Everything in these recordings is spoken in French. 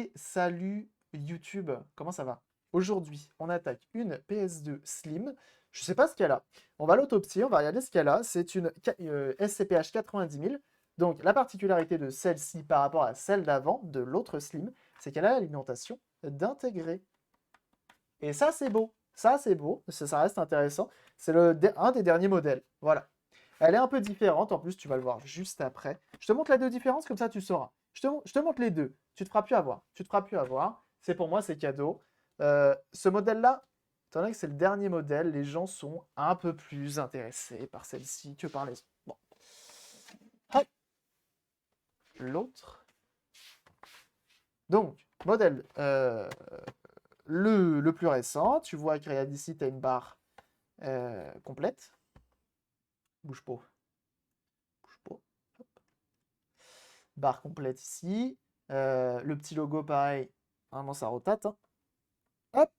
Et salut YouTube, comment ça va? Aujourd'hui, on attaque une PS2 Slim. Je sais pas ce qu'elle a. On va l'autopsier, on va regarder ce qu'elle a. C'est une SCPH 90 000. Donc la particularité de celle-ci par rapport à celle d'avant, de l'autre Slim, c'est qu'elle a l'alimentation d'intégrer. Et ça, c'est beau. Ça, c'est beau. Ça reste intéressant. C'est un des derniers modèles. Voilà. Elle est un peu différente. En plus, tu vas le voir juste après. Je te montre les deux différences, comme ça, tu sauras. Je te montre les deux. Tu te feras plus avoir. Tu te feras plus avoir. C'est pour moi, c'est cadeau. Ce modèle-là, étant donné que c'est le dernier modèle, les gens sont un peu plus intéressés par celle-ci que par les autres. Bon. Hop. L'autre. Donc, modèle le plus récent. Tu vois que regarde ici, tu as une barre complète. Bouge pas. Bouge pas. Hop. Barre complète ici. Le petit logo, pareil. Vraiment, ça rotate. Hein. Hop.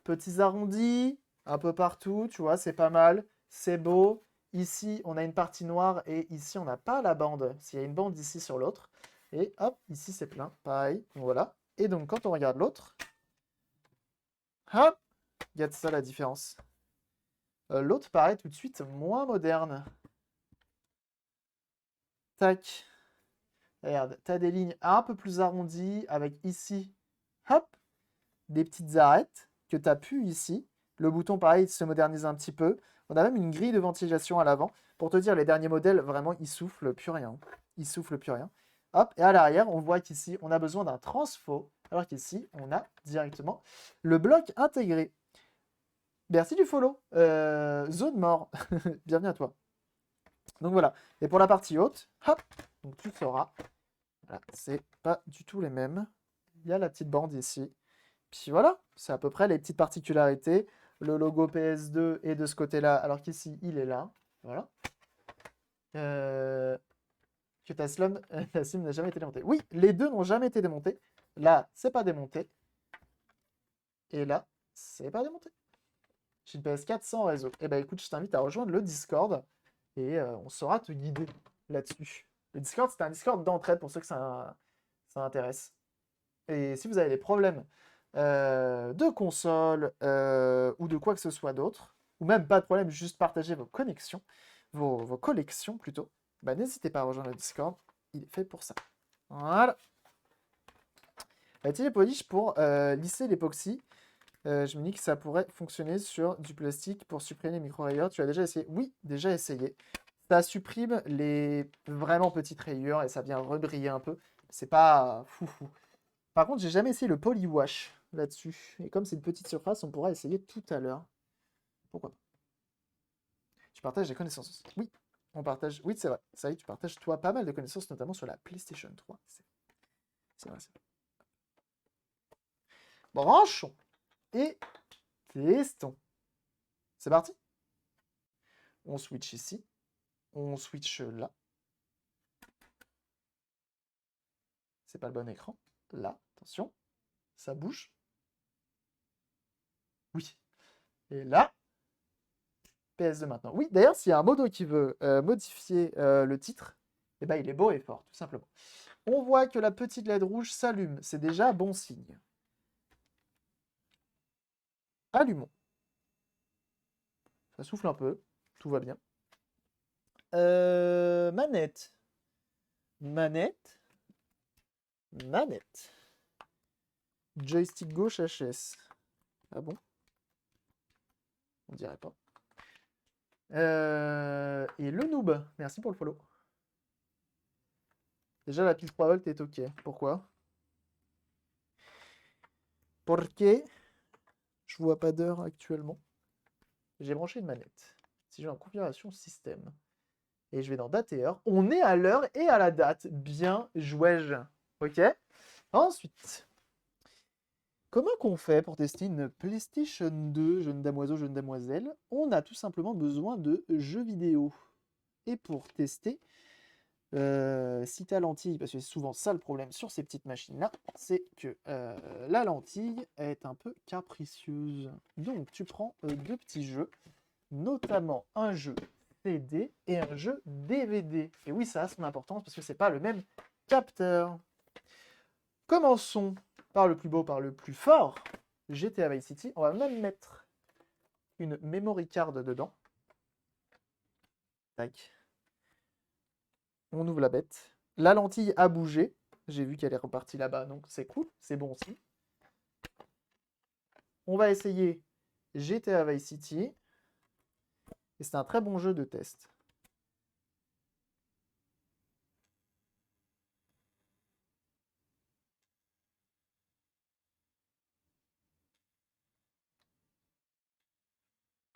Petits arrondis, un peu partout. Tu vois, c'est pas mal. C'est beau. Ici, on a une partie noire et ici, on n'a pas la bande. S'il y a une bande ici sur l'autre. Et hop, ici, c'est plein. Pareil. Voilà. Et donc, quand on regarde l'autre, hop, regarde ça la différence. L'autre paraît tout de suite moins moderne. Tac. Regarde, tu as des lignes un peu plus arrondies avec ici, hop, des petites arêtes que tu as pu ici. Le bouton, pareil, se modernise un petit peu. On a même une grille de ventilation à l'avant. Pour te dire, les derniers modèles, vraiment, ils soufflent plus rien. Ils soufflent plus rien. Hop, et à l'arrière, on voit qu'ici, on a besoin d'un transfo, alors qu'ici, on a directement le bloc intégré. Merci du follow. Zone mort. Bienvenue à toi. Donc voilà. Et pour la partie haute, hop, donc tu sauras. Voilà, c'est pas du tout les mêmes. Il y a la petite bande ici. Puis voilà, c'est à peu près les petites particularités. Le logo PS2 est de ce côté-là, alors qu'ici, il est là. Voilà. Que ta Slim n'a jamais été démontée. Oui, les deux n'ont jamais été démontés. Là, c'est pas démonté. Et là, c'est pas démonté. J'ai une PS4 sans réseau. Eh ben écoute, je t'invite à rejoindre le Discord et on saura te guider là-dessus. Le Discord, c'est un Discord d'entraide pour ceux que ça intéresse. Et si vous avez des problèmes de console ou de quoi que ce soit d'autre, ou même pas de problème, juste partager vos connexions, vos collections plutôt, bah, n'hésitez pas à rejoindre le Discord, il est fait pour ça. Voilà. La polish pour lisser l'époxy. Je me dis que ça pourrait fonctionner sur du plastique pour supprimer les micro-rayures. Tu as déjà essayé? Oui, déjà essayé. Ça supprime les vraiment petites rayures et ça vient rebriller un peu. C'est pas foufou. Par contre, j'ai jamais essayé le polywash là-dessus. Et comme c'est une petite surface, on pourra essayer tout à l'heure. Pourquoi pas? Tu partages des connaissances aussi. Oui, on partage. Oui, c'est vrai. Ça y est, tu partages toi pas mal de connaissances, notamment sur la PlayStation 3. C'est vrai, c'est vrai. Branchons et testons. C'est parti. On switch ici. On switch là. C'est pas le bon écran. Là, attention. Ça bouge. Oui. Et là, PS2 maintenant. Oui, d'ailleurs, s'il y a un modo qui veut modifier le titre, eh ben, il est beau et fort, tout simplement. On voit que la petite LED rouge s'allume. C'est déjà bon signe. Allumons. Ça souffle un peu. Tout va bien. Manette. Manette. Manette. Joystick gauche HS. Ah bon? On dirait pas. Et le noob. Merci pour le follow. Déjà, la pile 3 volts est OK. Pourquoi? Porque je vois pas d'heure actuellement. J'ai branché une manette. Si j'ai en configuration système et je vais dans date et heure, on est à l'heure et à la date. Bien joué-je. OK? Ensuite, comment qu'on fait pour tester une PlayStation 2, jeune damoiseau, jeune damoiselle? On a tout simplement besoin de jeux vidéo. Et pour tester, si ta lentille, parce que c'est souvent ça le problème sur ces petites machines-là, c'est que la lentille est un peu capricieuse. Donc tu prends deux petits jeux, notamment un jeu CD et un jeu DVD. Et oui, ça a son importance parce que c'est pas le même capteur. Commençons par le plus beau, par le plus fort. GTA Vice City. On va même mettre une memory card dedans. Tac. On ouvre la bête. La lentille a bougé. J'ai vu qu'elle est repartie là-bas, donc c'est cool. C'est bon aussi. On va essayer GTA Vice City. Et c'est un très bon jeu de test.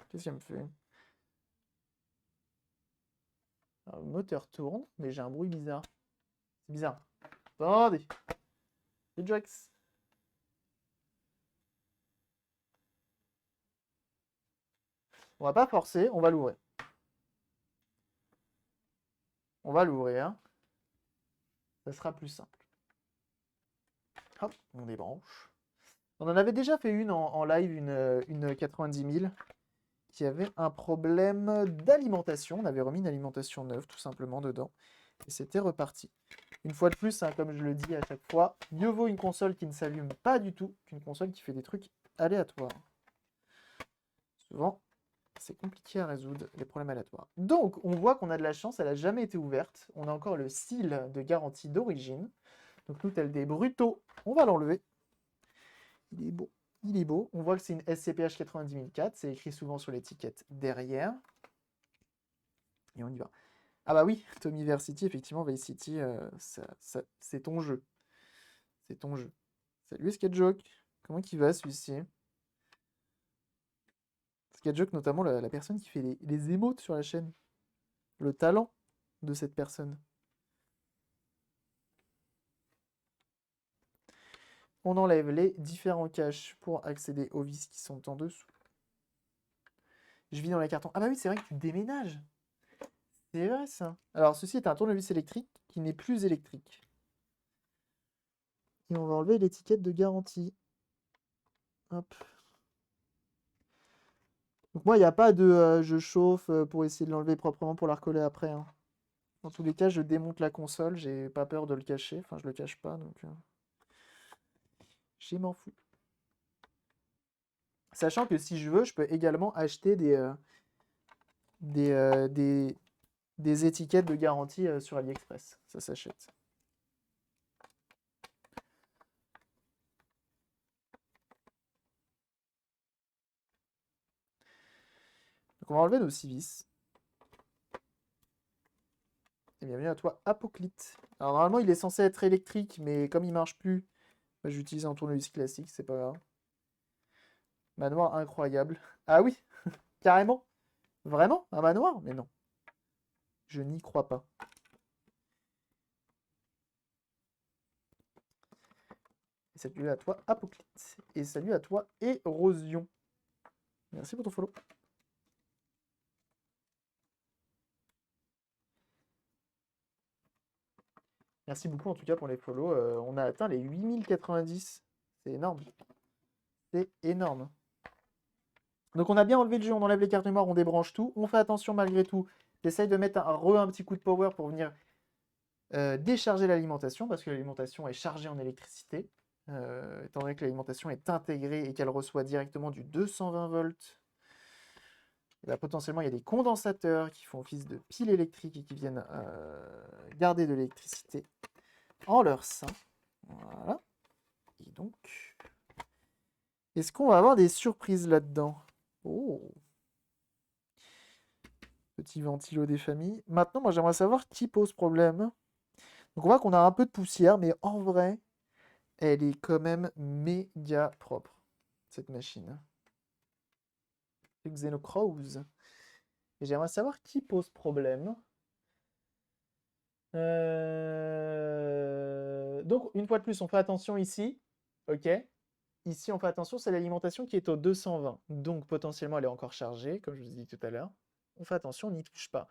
Qu'est-ce qu'elle me fait? Alors, le moteur tourne, mais j'ai un bruit bizarre. C'est bizarre. Attendez. Les Jax. On va pas forcer, on va l'ouvrir. On va l'ouvrir. Ça sera plus simple. Hop, on débranche. On en avait déjà fait une en live, une 90 000, qui avait un problème d'alimentation. On avait remis une alimentation neuve, tout simplement, dedans. Et c'était reparti. Une fois de plus, hein, comme je le dis à chaque fois, mieux vaut une console qui ne s'allume pas du tout qu'une console qui fait des trucs aléatoires. Souvent, c'est compliqué à résoudre les problèmes aléatoires. Donc, on voit qu'on a de la chance, elle n'a jamais été ouverte. On a encore le style de garantie d'origine. Donc, nous, tel des brutaux, on va l'enlever. Il est beau. Il est beau. On voit que c'est une SCPH 90004. C'est écrit souvent sur l'étiquette derrière. Et on y va. Ah bah oui, Tommyversity, effectivement, Vice City, c'est ton jeu. C'est ton jeu. Salut Sketchjoke. Comment il va celui-ci? Sketchjoke, notamment la personne qui fait les émotes sur la chaîne. Le talent de cette personne. On enlève les différents caches pour accéder aux vis qui sont en dessous. Je vis dans les cartons. Ah bah oui, c'est vrai que tu déménages. C'est vrai ça. Alors ceci est un tournevis électrique qui n'est plus électrique. Et on va enlever l'étiquette de garantie. Hop. Donc moi, il n'y a pas de je chauffe pour essayer de l'enlever proprement pour la recoller après, hein. Dans tous les cas, je démonte la console, j'ai pas peur de le cacher. Enfin, je le cache pas, donc je m'en fous. Sachant que si je veux, je peux également acheter des étiquettes de garantie sur AliExpress. Ça s'achète. Donc on va enlever nos 6 vis. Et bienvenue à toi, Apoclite. Alors normalement, il est censé être électrique, mais comme il marche plus, bah, j'utilise un tournevis classique, c'est pas grave. Manoir incroyable. Ah oui, carrément. Vraiment? Un manoir? Mais non. Je n'y crois pas. Et salut à toi, Apoclite. Et salut à toi, Érosion. Merci pour ton follow. Merci beaucoup en tout cas pour les follow. On a atteint les 8090. C'est énorme. C'est énorme. Donc on a bien enlevé le jeu, on enlève les cartes mémoire, on débranche tout. On fait attention malgré tout. J'essaye de mettre un petit coup de power pour venir décharger l'alimentation, parce que l'alimentation est chargée en électricité. Étant donné que l'alimentation est intégrée et qu'elle reçoit directement du 220 volts. Et là, potentiellement, il y a des condensateurs qui font office de piles électriques et qui viennent garder de l'électricité en leur sein. Voilà. Et donc, est-ce qu'on va avoir des surprises là-dedans? Oh. Petit ventilo des familles. Maintenant, moi, j'aimerais savoir qui pose problème. Donc, on voit qu'on a un peu de poussière, mais en vrai, elle est quand même méga propre, cette machine. Xenocrows. Et j'aimerais savoir qui pose problème. Donc, une fois de plus, on fait attention ici. OK. Ici, on fait attention, c'est l'alimentation qui est au 220. Donc, potentiellement, elle est encore chargée, comme je vous ai dit tout à l'heure. On fait attention, on n'y touche pas.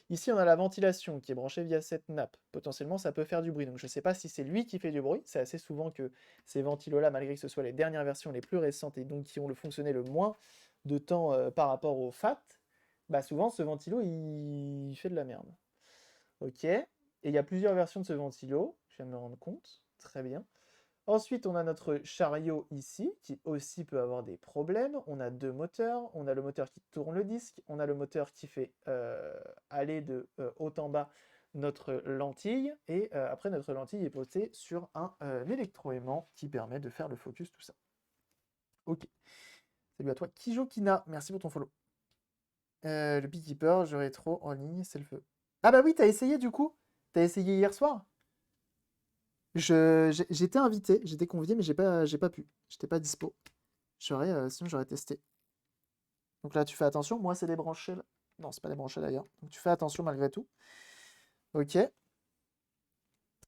Ici, on a la ventilation qui est branchée via cette nappe. Potentiellement, ça peut faire du bruit. Donc, je ne sais pas si c'est lui qui fait du bruit. C'est assez souvent que ces ventilos-là, malgré que ce soit les dernières versions les plus récentes et donc qui ont fonctionné le moins de temps par rapport au FAT, bah souvent, ce ventilo, il fait de la merde. OK. Et il y a plusieurs versions de ce ventilo. Je viens de me rendre compte. Très bien. Ensuite, on a notre chariot ici, qui aussi peut avoir des problèmes. On a deux moteurs. On a le moteur qui tourne le disque. On a le moteur qui fait aller de haut en bas notre lentille. Et après, notre lentille est posée sur un électroaimant qui permet de faire le focus, tout ça. Ok. Salut à toi. Kijokina, merci pour ton follow. Le Beekeeper, je rétro en ligne, c'est le feu. Ah bah oui, t'as essayé du coup? T'as essayé hier soir? J'étais invité, j'étais convié, mais j'ai pas pu. J'étais pas dispo. Sinon j'aurais testé. Donc là, tu fais attention. Moi, c'est débranché. Là. Non, c'est pas débranché d'ailleurs. Donc tu fais attention malgré tout. Ok. Et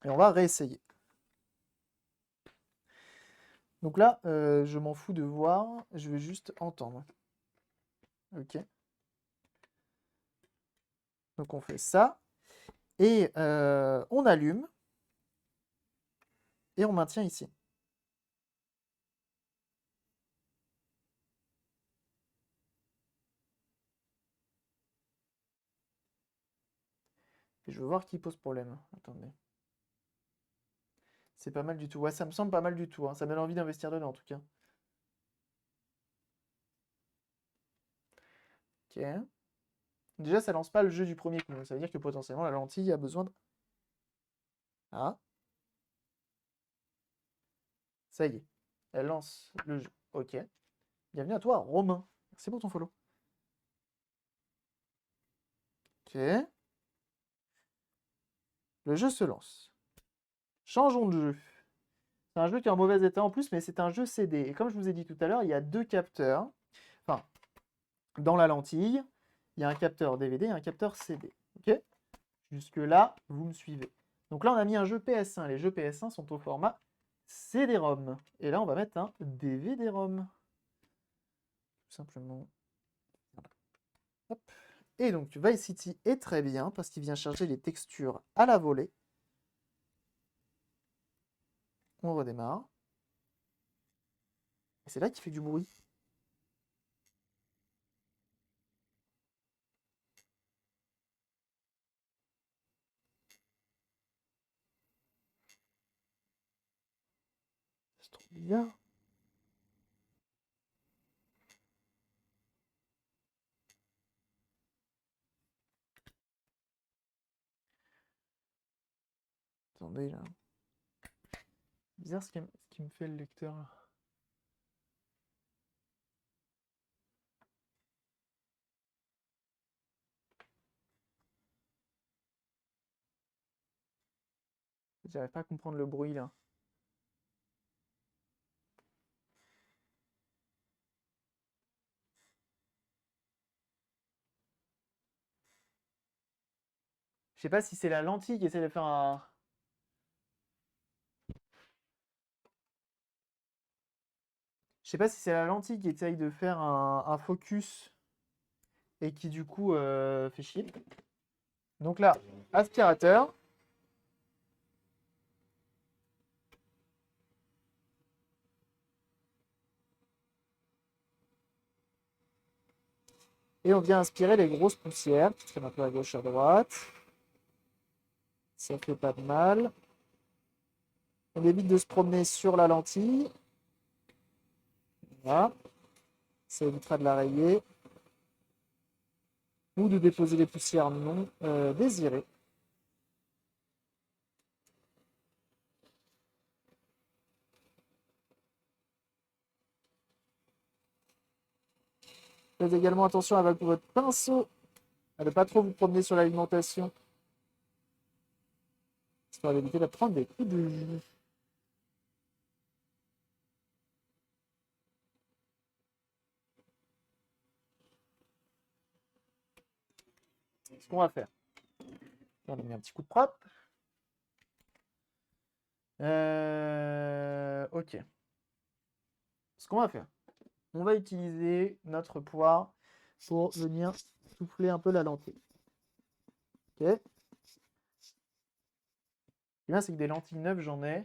on va réessayer. Donc là, je m'en fous de voir. Je vais juste entendre. Ok. Donc on fait ça. Et on allume. Et on maintient ici. Et je veux voir qui pose problème. Attendez. C'est pas mal du tout. Ouais, ça me semble pas mal du tout. Hein. Ça me donne envie d'investir dedans, en tout cas. Ok. Déjà, ça lance pas le jeu du premier coup. Ça veut dire que potentiellement, la lentille a besoin de... Ah. Ça y est. Elle lance le jeu. Ok. Bienvenue à toi, Romain. Merci pour ton follow. Ok. Le jeu se lance. Changeons de jeu. C'est un jeu qui est en mauvais état en plus, mais c'est un jeu CD. Et comme je vous ai dit tout à l'heure, il y a deux capteurs. Enfin, dans la lentille, il y a un capteur DVD et un capteur CD. Ok. Jusque-là, vous me suivez. Donc là, on a mis un jeu PS1. Les jeux PS1 sont au format CD-ROM. Et là, on va mettre un DVD-ROM. Tout simplement. Voilà. Hop. Et donc, Vice City est très bien parce qu'il vient charger les textures à la volée. On redémarre. Et c'est là qu'il fait du bruit. C'est trop bizarre. Attendez là. Bizarre ce qui me fait le lecteur. J'arrive pas à comprendre le bruit là. Je sais pas si c'est la lentille qui essaie de faire un. Je sais pas si c'est la lentille qui essaye de faire un focus et qui du coup fait chier. Donc là, aspirateur. Et on vient aspirer les grosses poussières qui traînent un peu à gauche, à droite. Ça fait pas de mal. On évite de se promener sur la lentille. Voilà. Ça évitera de la rayer. Ou de déposer les poussières non désirées. Faites également attention avec votre pinceau à ne pas trop vous promener sur l'alimentation. Histoire d'éviter de prendre des coups de jus. Ce qu'on va faire. On a mis un petit coup de propre. Ok. Ce qu'on va faire. On va utiliser notre poire pour venir souffler un peu la lentille. Ok. Ce qui est bien, c'est que des lentilles neuves, j'en ai.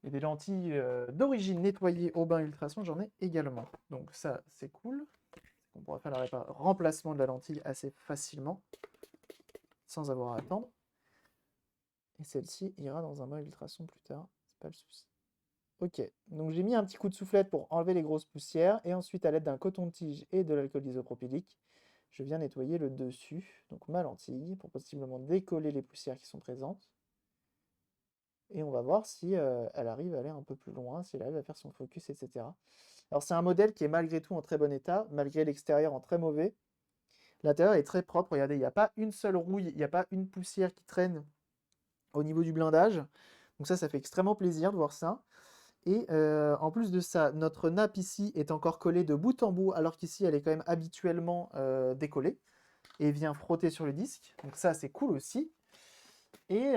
Et des lentilles d'origine nettoyées au bain ultrason, j'en ai également. Donc ça, c'est cool. On pourra faire le remplacement de la lentille assez facilement, sans avoir à attendre. Et celle-ci ira dans un bain ultrason plus tard, c'est pas le souci. Ok, donc j'ai mis un petit coup de soufflette pour enlever les grosses poussières et ensuite à l'aide d'un coton-tige et de l'alcool isopropylique, je viens nettoyer le dessus, donc ma lentille, pour possiblement décoller les poussières qui sont présentes. Et on va voir si elle arrive à aller un peu plus loin, si elle arrive à faire son focus, etc. Alors c'est un modèle qui est malgré tout en très bon état, malgré l'extérieur en très mauvais. L'intérieur est très propre, regardez, il n'y a pas une seule rouille, il n'y a pas une poussière qui traîne au niveau du blindage. Donc ça fait extrêmement plaisir de voir ça. Et en plus de ça, notre nappe ici est encore collée de bout en bout, alors qu'ici elle est quand même habituellement décollée et vient frotter sur le disque. Donc ça c'est cool aussi. Et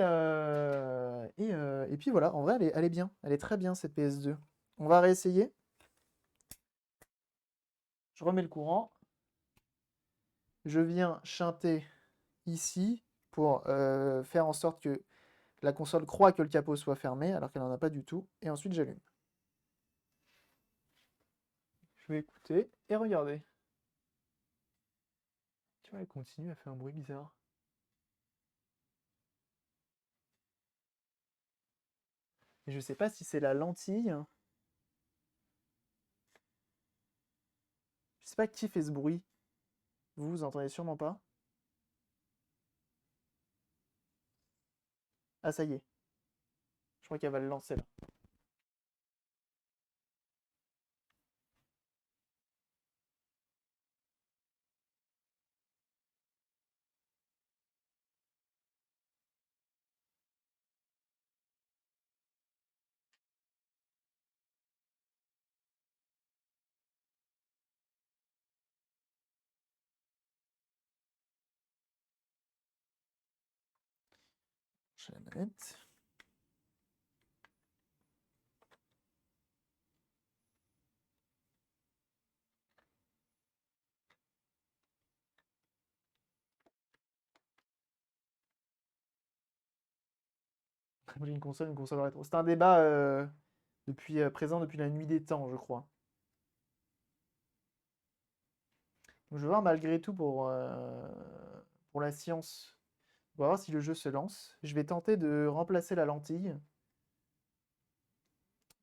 puis voilà, en vrai elle est bien, elle est très bien cette PS2. On va réessayer. Je remets le courant. Je viens chanter ici pour faire en sorte que la console croit que le capot soit fermé alors qu'elle n'en a pas du tout. Et ensuite j'allume. Je vais écouter et regarder. Tu vois, elle continue à faire un bruit bizarre. Et je sais pas si c'est la lentille. Je sais pas qui fait ce bruit. Vous entendez sûrement pas. Ah ça y est. Je crois qu'elle va le lancer là. J'ai la manette. J'ai une console rétro. C'est un débat présent depuis la nuit des temps, je crois. Donc, je vais voir malgré tout pour la science. On va voir si le jeu se lance. Je vais tenter de remplacer la lentille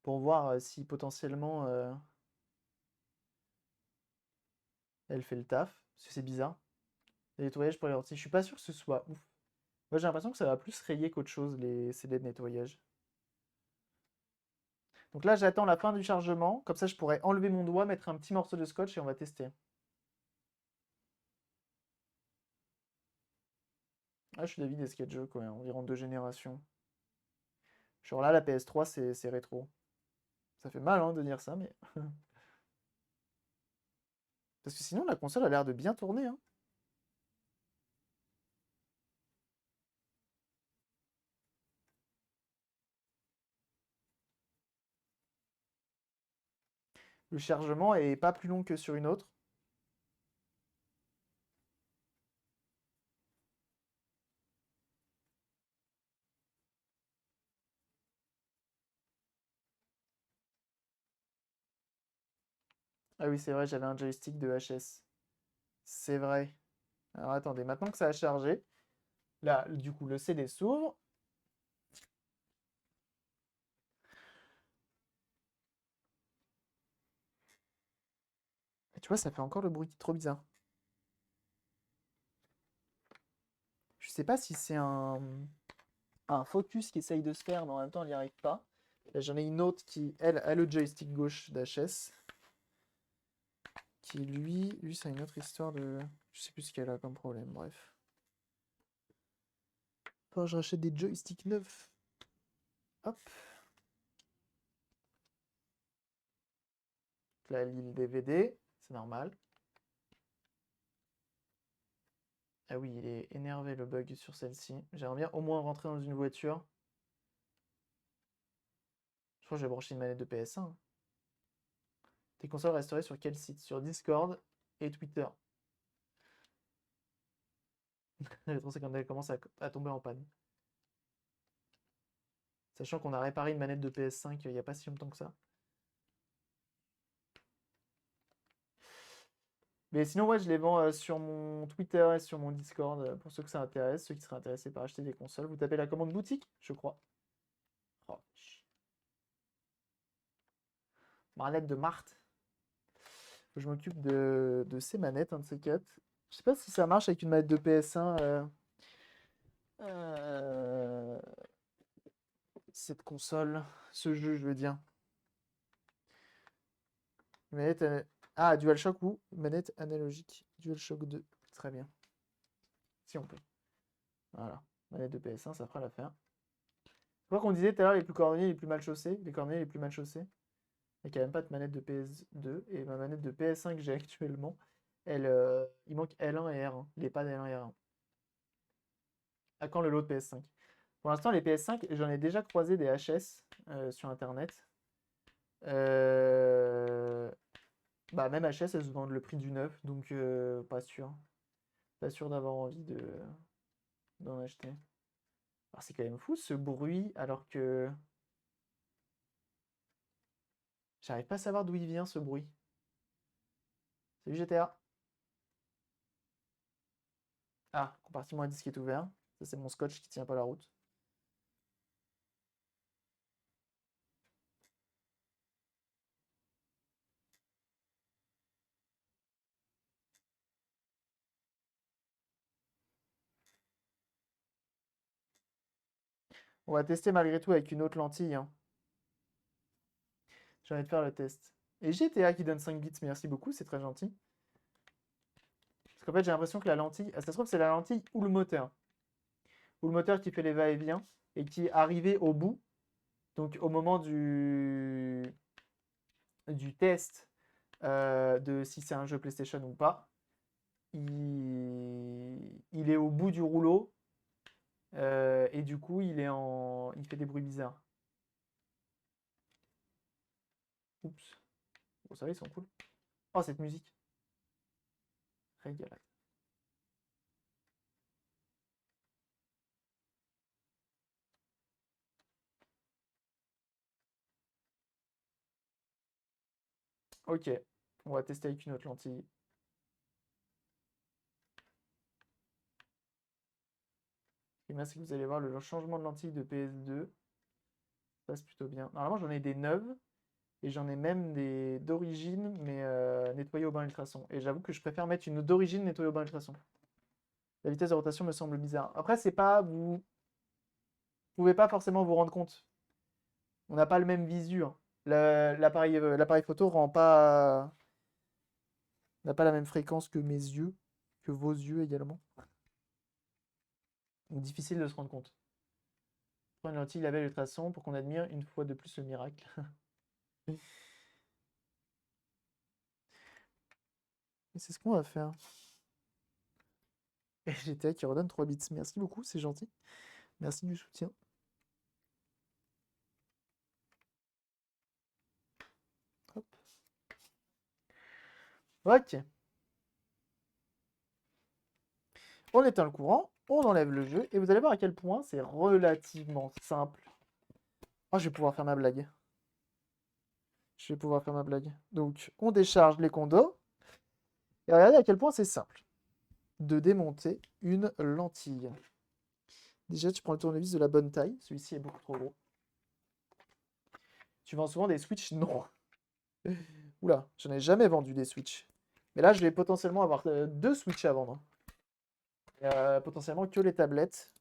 pour voir si potentiellement elle fait le taf. Parce que c'est bizarre. Les nettoyages pour les lentilles. Je suis pas sûr que ce soit ouf. Moi j'ai l'impression que ça va plus rayer qu'autre chose, les CD de nettoyage. Donc là j'attends la fin du chargement. Comme ça je pourrais enlever mon doigt, mettre un petit morceau de scotch et on va tester. Ah, je suis d'avis des sketchs quoi, environ 2 générations. Genre là, la PS3, c'est rétro. Ça fait mal hein, de dire ça, mais. Parce que sinon, la console a l'air de bien tourner. Hein. Le chargement est pas plus long que sur une autre. Ah oui, c'est vrai, j'avais un joystick de HS. C'est vrai. Alors attendez, maintenant que ça a chargé, là, du coup, le CD s'ouvre. Et tu vois, ça fait encore le bruit trop bizarre. Je sais pas si c'est un focus qui essaye de se faire, mais en même temps, elle n'y arrive pas. Là, j'en ai une autre qui, elle, a le joystick gauche d'HS. Qui, lui, c'est une autre histoire de. Je sais plus ce qu'elle a comme problème, bref. Faut que je rachète des joysticks neufs. Hop. Là, elle lit le DVD, c'est normal. Ah oui, il est énervé le bug sur celle-ci. J'aimerais bien au moins rentrer dans une voiture. Je crois que je vais brancher une manette de PS1. Tes consoles resteraient sur quel site? Sur Discord et Twitter. Rétro c'est quand elle commence à tomber en panne. Sachant qu'on a réparé une manette de PS5 il n'y a pas si longtemps que ça. Mais sinon, ouais, je les vends sur mon Twitter et sur mon Discord pour ceux que ça intéresse, ceux qui seraient intéressés par acheter des consoles. Vous tapez la commande boutique, je crois. Oh, Manette de Marthe. Faut que je m'occupe de ces manettes, un de ces quatre. Je sais pas si ça marche avec une manette de PS1. Euh, cette console, ce jeu, je veux dire. Manette, ah, DualShock ou manette analogique. DualShock 2. Très bien. Si on peut. Voilà. Manette de PS1, ça fera l'affaire. Je crois qu'on disait tout à l'heure les plus cordonniers, les plus mal chaussés. Les cordonniers les plus mal chaussés. Il n'y a quand même pas de manette de PS2. Et ma manette de PS1 que j'ai actuellement, il manque L1 et R1. Les pas L1 et R1. À quand le lot de PS5? Pour l'instant, les PS5, j'en ai déjà croisé des HS sur Internet. Bah, même HS, elles se vendent le prix du neuf, donc pas sûr. Pas sûr d'avoir envie d'en acheter. Alors, c'est quand même fou ce bruit, alors que j'arrive pas à savoir d'où il vient ce bruit. Salut GTA. Ah, compartiment à disque est ouvert. Ça, c'est mon scotch qui tient pas la route. On va tester malgré tout avec une autre lentille, hein. J'ai envie de faire le test. Et GTA qui donne 5 bits, merci beaucoup, c'est très gentil. Parce qu'en fait, j'ai l'impression que la lentille, ça se trouve, c'est la lentille ou le moteur. Ou le moteur qui fait les va-et-vient et qui, arrivé au bout, donc au moment du test de si c'est un jeu PlayStation ou pas, il est au bout du rouleau et du coup, il fait des bruits bizarres. Oups. Bon, ça va, ils sont cool. Oh, cette musique. Régalade. Ok, on va tester avec une autre lentille. Et là, c'est que vous allez voir le changement de lentille de PS2 passe plutôt bien. Normalement, j'en ai des neuves et j'en ai même des d'origine, mais nettoyées au bain ultrason. Et j'avoue que je préfère mettre une d'origine nettoyée au bain ultrason. La vitesse de rotation me semble bizarre. Après, c'est pas, vous pouvez pas forcément vous rendre compte. On n'a pas le même visu, hein. L'appareil photo n'a pas la même fréquence que mes yeux, que vos yeux également. Donc difficile de se rendre compte. Prends une lentille label ultrason pour qu'on admire une fois de plus le miracle. Et c'est ce qu'on va faire. Et GTA qui redonne 3 bits. Merci beaucoup, c'est gentil. Merci du soutien. Hop. Ok. On éteint le courant, on enlève le jeu, et vous allez voir à quel point c'est relativement simple. Oh, je vais pouvoir faire ma blague. Je vais pouvoir faire ma blague. Donc, on décharge les condos, et regardez à quel point c'est simple de démonter une lentille. Déjà, tu prends le tournevis de la bonne taille. Celui-ci est beaucoup trop gros. Tu vends souvent des Switch? Non. Oula, j'en ai jamais vendu des Switch. Mais là, je vais potentiellement avoir deux Switch à vendre. Potentiellement que les tablettes.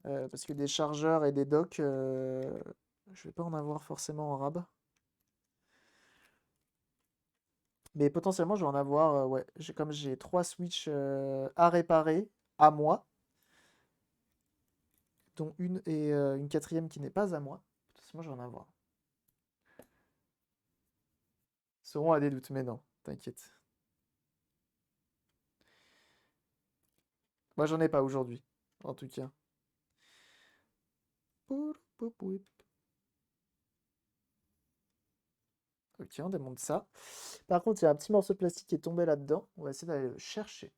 Parce que des chargeurs et des docks, je vais pas en avoir forcément en rab. Mais potentiellement, je vais en avoir, ouais. Comme j'ai 3 Switch à réparer à moi, dont une et une quatrième qui n'est pas à moi. Potentiellement, je vais en avoir. Seront à des doutes, mais non, t'inquiète. Moi, j'en ai pas aujourd'hui, en tout cas. Ok, on démonte ça. Par contre, il y a un petit morceau de plastique qui est tombé là-dedans. On va essayer d'aller le chercher.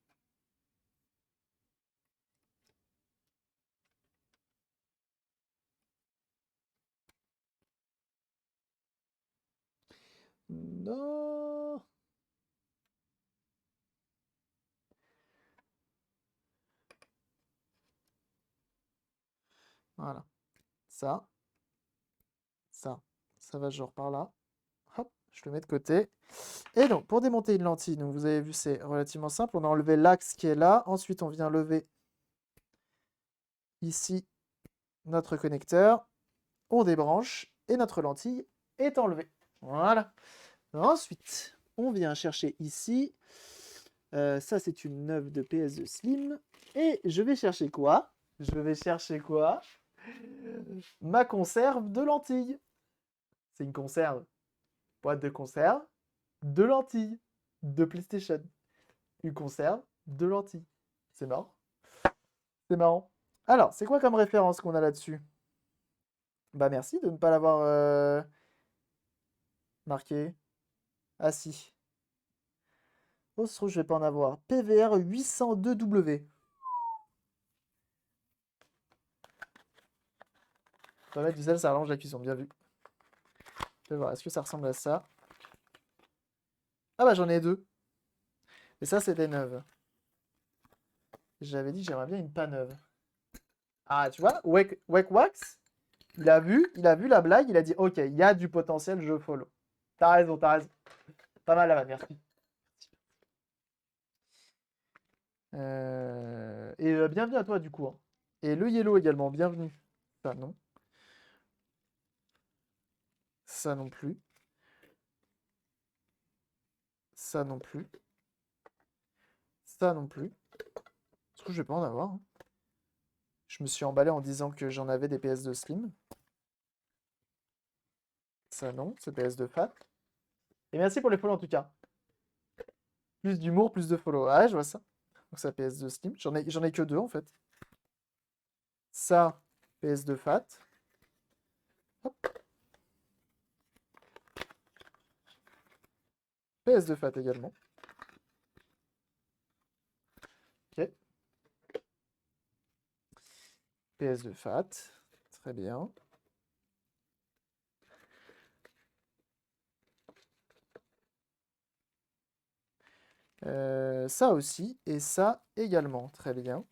Non. Voilà. Ça. Ça. Ça va genre par là. Hop. Je le mets de côté. Et donc, pour démonter une lentille, donc vous avez vu, c'est relativement simple. On a enlevé l'axe qui est là. Ensuite, on vient lever ici notre connecteur. On débranche et notre lentille est enlevée. Voilà. Ensuite, on vient chercher ici. Ça, c'est une 9 de PS2 Slim. Et je vais chercher quoi? Je vais chercher quoi? Ma conserve de lentilles. C'est une conserve. Boîte de conserve, de lentilles, de PlayStation. Une conserve, de lentilles. C'est marrant. C'est marrant. Alors, c'est quoi comme référence qu'on a là-dessus? Bah merci de ne pas l'avoir marqué. Ah si. Oh, se trouve, je vais pas en avoir. PVR 802W. On va mettre du sel, ça allonge la cuisson, bien vu. Je vais voir, est-ce que ça ressemble à ça? Ah bah j'en ai deux. Et ça, c'est des neuves. J'avais dit que j'aimerais bien une pas neuve. Ah, tu vois, Wake Wax, il a vu la blague, il a dit, ok, il y a du potentiel, je follow. T'as raison, t'as raison. Pas mal la vanne, merci. Bienvenue à toi, du coup, hein. Et le yellow également, bienvenue. Ça, non. Ça non plus. Ça non plus. Ça non plus. Je trouve que je vais pas en avoir, hein. Je me suis emballé en disant que j'en avais des PS2 Slim. Ça non, c'est PS2 Fat. Et merci pour les follow en tout cas. Plus d'humour, plus de follow. Ah, je vois ça. Donc ça PS2 Slim. J'en ai que deux en fait. Ça, PS2 Fat. Hop. PS2 Fat également. Ok. PS2 Fat. Très bien. Ça aussi. Et ça également. Très bien.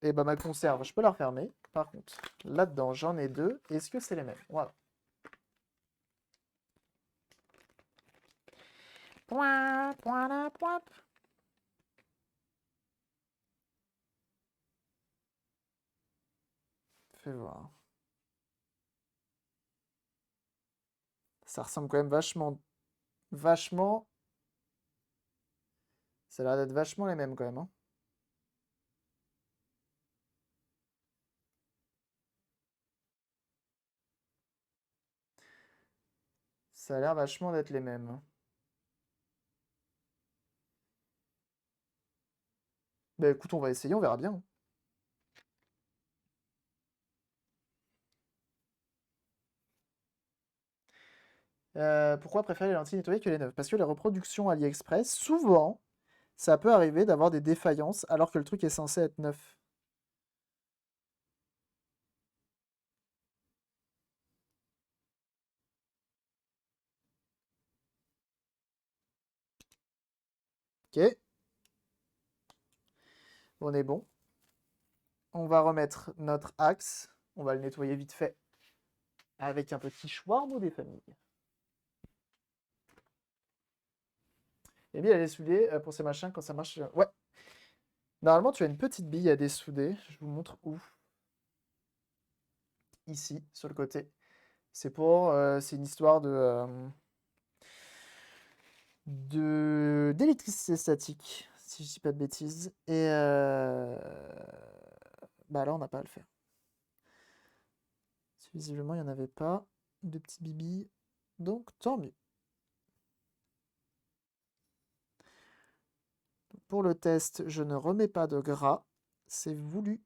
Et bah ma conserve, je peux la refermer. Par contre, là-dedans, j'en ai deux. Est-ce que c'est les mêmes? Voilà. Point, point, là, point. Fais voir. Ça ressemble quand même vachement. Vachement. Ça a l'air d'être vachement les mêmes quand même, hein. Ça a l'air vachement d'être les mêmes, hein. Bah écoute, on va essayer, on verra bien, hein. Pourquoi préférer les lentilles nettoyées que les neuves? Parce que les reproductions AliExpress, souvent, ça peut arriver d'avoir des défaillances alors que le truc est censé être neuf. Ok, on est bon. On va remettre notre axe. On va le nettoyer vite fait avec un petit shawarma des familles. Et bien, elle est soudée pour ces machins quand ça marche. Ouais. Normalement, tu as une petite bille à dessouder. Je vous montre où. Ici, sur le côté. C'est une histoire d'électricité statique, si je dis pas de bêtises. Bah là, on n'a pas à le faire. Visiblement, il n'y en avait pas de petits bibis. Donc, tant mieux. Pour le test, je ne remets pas de gras. C'est voulu.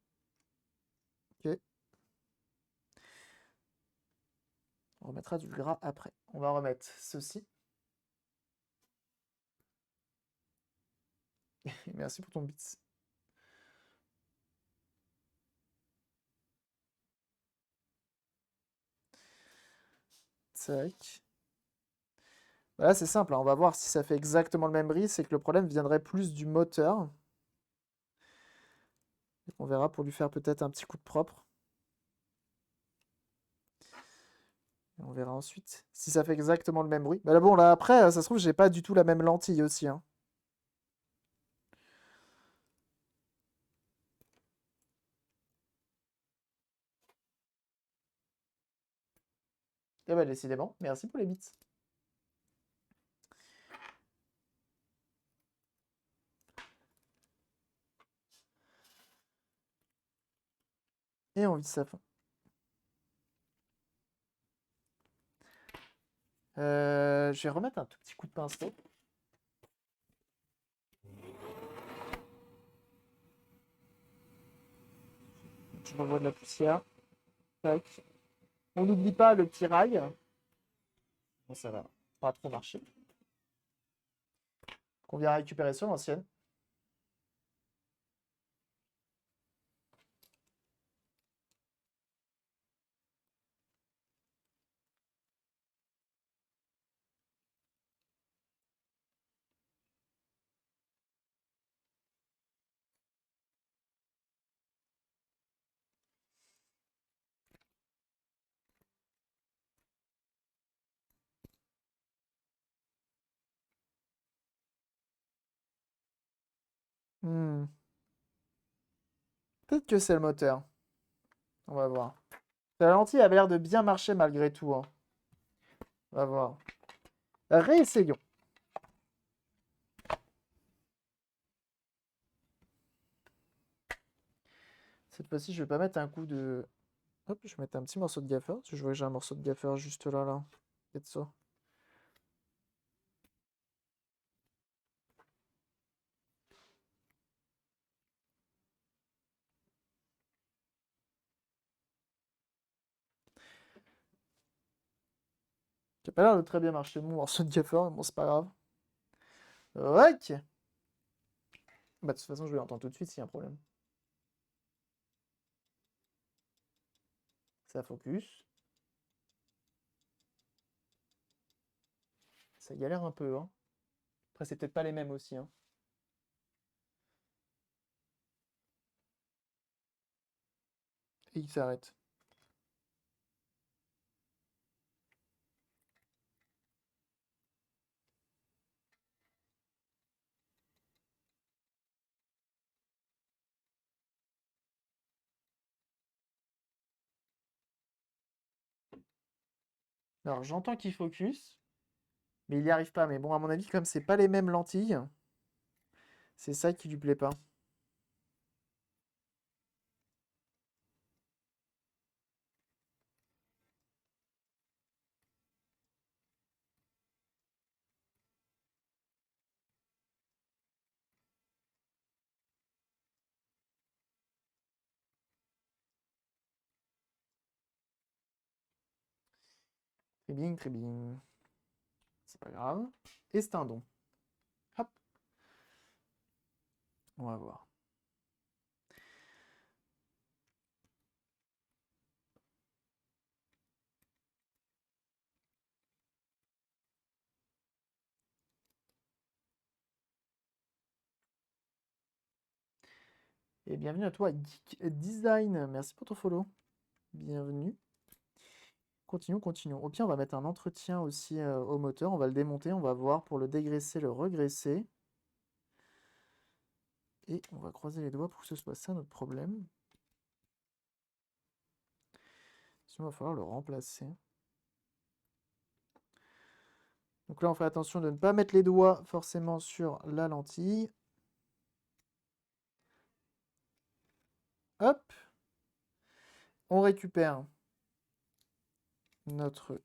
Ok. On remettra du gras après. On va remettre ceci. Merci pour ton bits. Tac. Voilà, c'est simple, hein. On va voir si ça fait exactement le même bruit. C'est que le problème viendrait plus du moteur. On verra pour lui faire peut-être un petit coup de propre. Et on verra ensuite si ça fait exactement le même bruit. Bah là, bon, là, après, ça se trouve, j'ai pas du tout la même lentille aussi, hein. Eh bah, décidément, merci pour les bits. Et on vide sa fin. Je vais remettre un tout petit coup de pinceau. Je revois de la poussière. Tac. On n'oublie pas le petit rail. Bon, ça va pas trop marcher. Qu'on vient récupérer sur l'ancienne. Hmm. Peut-être que c'est le moteur. On va voir. La lentille avait l'air de bien marcher malgré tout, hein. On va voir. Réessayons. Cette fois-ci, je vais pas mettre un coup de... Hop, je vais mettre un petit morceau de gaffeur. Parce que je vois que j'ai un morceau de gaffeur juste là, là. Peut-être ça. Qui a pas l'air de très bien marcher, mon morceau de gaffeur. Bon, c'est pas grave. Ok. Bah, de toute façon, je vais l'entendre tout de suite s'il y a un problème. Ça focus. Ça galère un peu, hein. Après, c'est peut-être pas les mêmes aussi, hein. Et il s'arrête. Alors, j'entends qu'il focus, mais il n'y arrive pas. Mais bon, à mon avis, comme c'est pas les mêmes lentilles, c'est ça qui lui plaît pas. Très bien, très bien. C'est pas grave. Et c'est un don. Hop. On va voir. Et bienvenue à toi, Geek Design. Merci pour ton follow. Bienvenue. Continuons, continuons. Au pire, on va mettre un entretien aussi au moteur. On va le démonter. On va voir pour le dégraisser, le regresser. Et on va croiser les doigts pour que ce soit ça notre problème. Sinon, il va falloir le remplacer. Donc là, on fait attention de ne pas mettre les doigts forcément sur la lentille. Hop. On récupère notre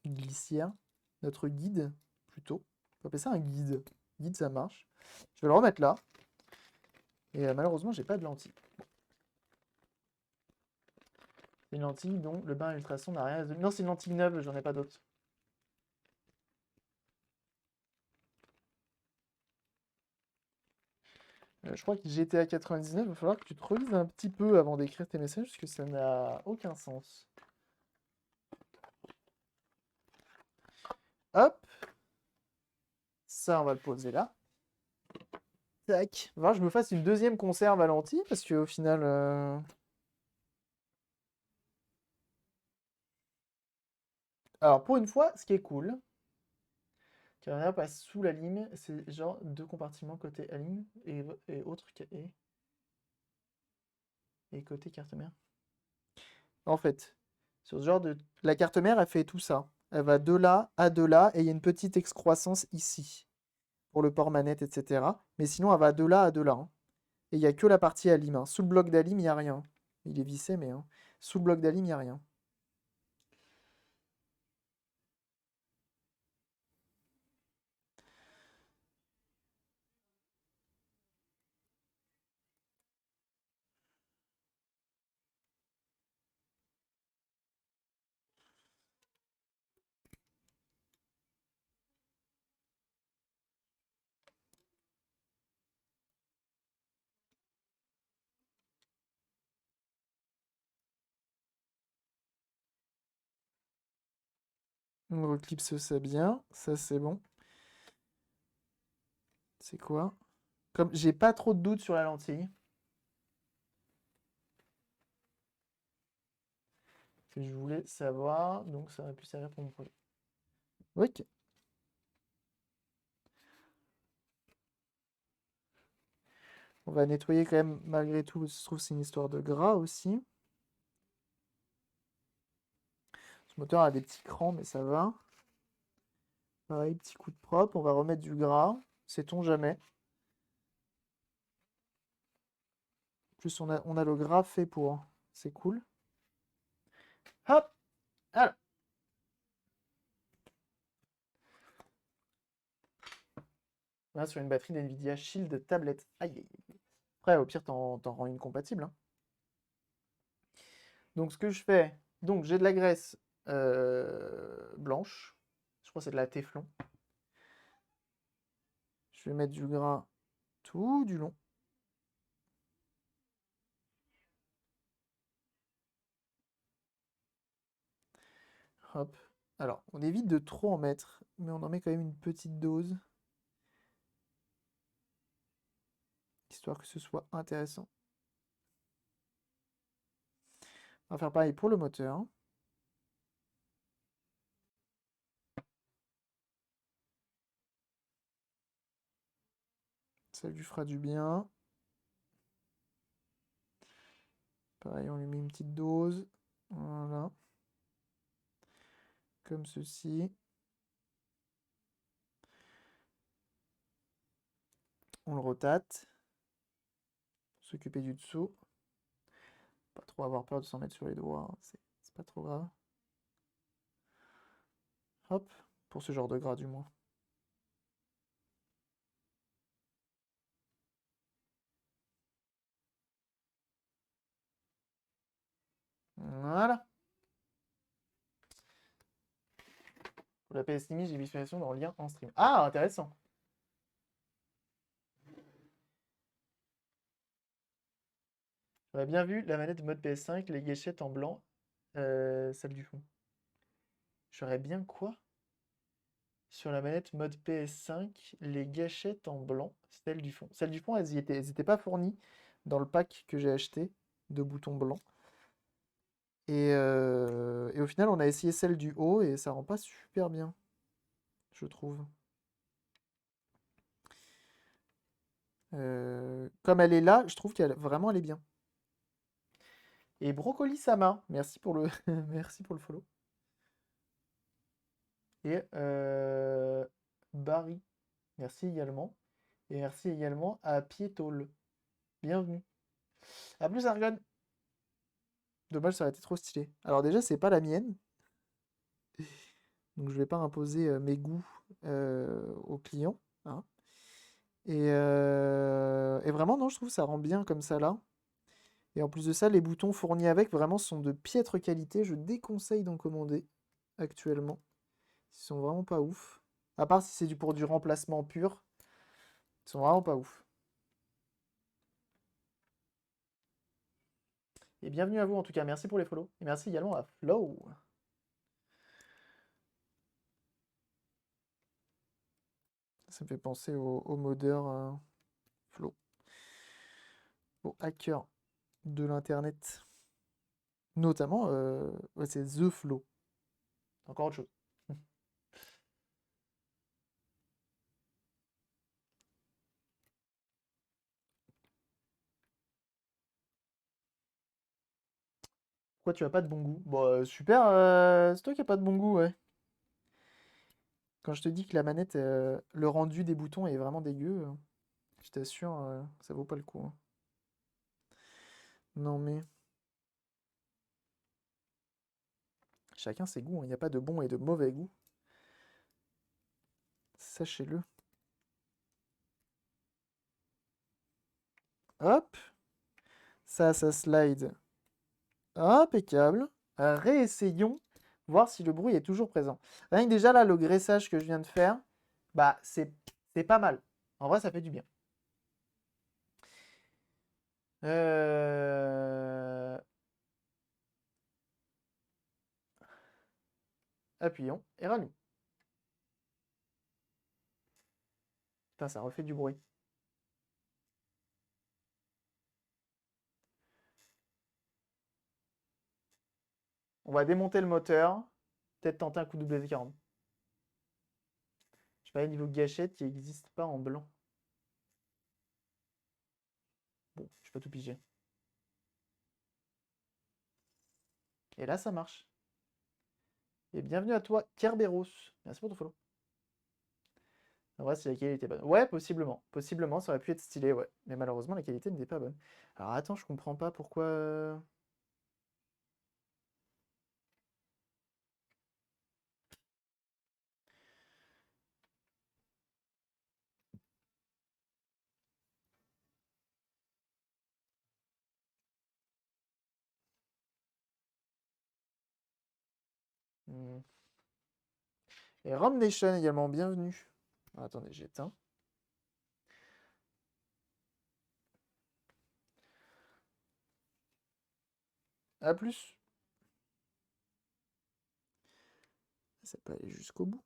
glissière, notre guide, plutôt. On peut appeler ça un guide. Guide, ça marche. Je vais le remettre là. Et malheureusement, j'ai pas de lentille. C'est une lentille dont le bain ultrason n'a rien à se donner. Non, c'est une lentille neuve, j'en ai pas d'autre. Je crois que j'étais à 99, il va falloir que tu te relises un petit peu avant d'écrire tes messages, parce que ça n'a aucun sens. Hop. Ça, on va le poser là. Tac. Va falloir que je me fasse une deuxième conserve à lentilles, parce qu'au final... Alors, pour une fois, ce qui est cool, caméra passe sous la ligne, c'est genre deux compartiments côté ligne et autre et côté carte mère. En fait, sur ce genre de. La carte mère, elle fait tout ça. Elle va de là à de là, et il y a une petite excroissance ici, pour le port manette, etc. Mais sinon, elle va de là à de là, hein. Et il n'y a que la partie alim, hein. Sous le bloc d'alim, il n'y a rien. Il est vissé, mais hein, sous le bloc d'alim, il n'y a rien. On reclipse ça bien. Ça, c'est bon. C'est quoi? Comme j'ai pas trop de doutes sur la lentille, que je voulais savoir, donc ça aurait pu servir pour mon projet. Ok. On va nettoyer quand même malgré tout, parce que je trouve que c'est une histoire de gras aussi. Ce moteur a des petits crans, mais ça va. Pareil, petit coup de propre. On va remettre du gras. Sait-on jamais. En plus, on a le gras fait pour. C'est cool. Hop! Alors. On va sur une batterie d'NVIDIA Shield tablette. Aïe, aïe, aïe. Après, au pire, t'en rends une compatible, hein. Donc, ce que je fais, donc j'ai de la graisse blanche. Je crois que c'est de la Téflon. Je vais mettre du gras tout du long. Hop. Alors, on évite de trop en mettre, mais on en met quand même une petite dose, histoire que ce soit intéressant. On va faire pareil pour le moteur. Ça lui fera du bien. Pareil, on lui met une petite dose. Voilà. Comme ceci. On le rotate. S'occuper du dessous. Pas trop avoir peur de s'en mettre sur les doigts, hein. C'est pas trop grave. Hop. Pour ce genre de gras, du moins. Voilà. Pour la PS Limit, j'ai visualisation dans le lien en stream. Ah, intéressant. J'aurais bien vu la manette mode PS5, les gâchettes en blanc, celle du fond. J'aurais bien quoi? Sur la manette mode PS5, les gâchettes en blanc, celle du fond. Celles du fond, elles étaient pas fournies dans le pack que j'ai acheté de boutons blancs. Et au final, on a essayé celle du haut et ça rend pas super bien, je trouve. Comme elle est là, je trouve qu'elle vraiment elle est bien. Et Brocoli Sama, merci pour le merci pour le follow. Et Barry, merci également. Et merci également à Pietol. Bienvenue. À plus, Argon. Dommage, ça aurait été trop stylé. Alors déjà, c'est pas la mienne, donc je vais pas imposer mes goûts aux clients, hein. Et vraiment, non, je trouve que ça rend bien comme ça là. Et en plus de ça, les boutons fournis avec vraiment sont de piètre qualité. Je déconseille d'en commander actuellement. Ils sont vraiment pas ouf. À part si c'est pour du remplacement pur, ils sont vraiment pas ouf. Et bienvenue à vous en tout cas. Merci pour les follow. Et merci également à Flow. Ça me fait penser au modeur Flow, au hacker de l'internet. Notamment, ouais, c'est The Flow. Encore autre chose. Pourquoi tu as pas de bon goût? Bon, super, c'est toi qui as pas de bon goût, ouais. Quand je te dis que la manette, le rendu des boutons est vraiment dégueu, je t'assure, ça vaut pas le coup, hein. Non mais, chacun ses goûts, hein. Il n'y a pas de bon et de mauvais goût. Sachez-le. Hop, ça slide. Impeccable. Réessayons, voir si le bruit est toujours présent. Rien que déjà là, le graissage que je viens de faire, bah c'est pas mal. En vrai, ça fait du bien. Euh, Appuyons et rallume. Putain, ça refait du bruit. On va démonter le moteur. Peut-être tenter un coup de WD-40. Je sais pas, niveau gâchette qui n'existe pas en blanc. Bon, je peux pas tout piger. Et là, ça marche. Et bienvenue à toi, Kerberos. Merci pour ton follow. En vrai, si la qualité était bonne. Ouais, possiblement. Possiblement, ça aurait pu être stylé, ouais. Mais malheureusement, la qualité n'était pas bonne. Alors attends, je comprends pas pourquoi. Hmm. Et Rom Nation également, bienvenue. Ah, attendez, j'éteins. À plus. Ça peut aller jusqu'au bout.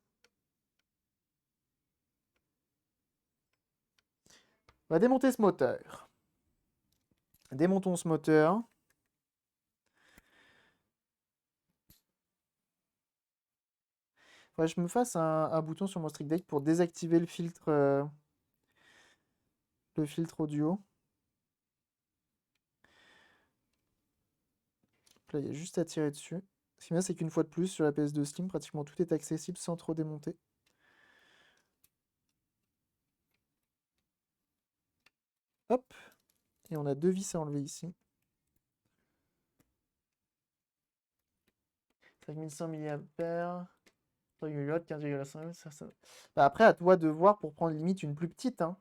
On va démonter ce moteur. Démontons ce moteur. Faudrait que je me fasse un bouton sur mon Stream Deck pour désactiver le filtre audio. Là, il y a juste à tirer dessus. Ce qui est bien, c'est qu'une fois de plus, sur la PS2 Steam, pratiquement tout est accessible sans trop démonter. Hop. Et on a deux vis à enlever ici. 5100 mAh. 15,5. Bah après, à toi de voir pour prendre limite une plus petite, hein.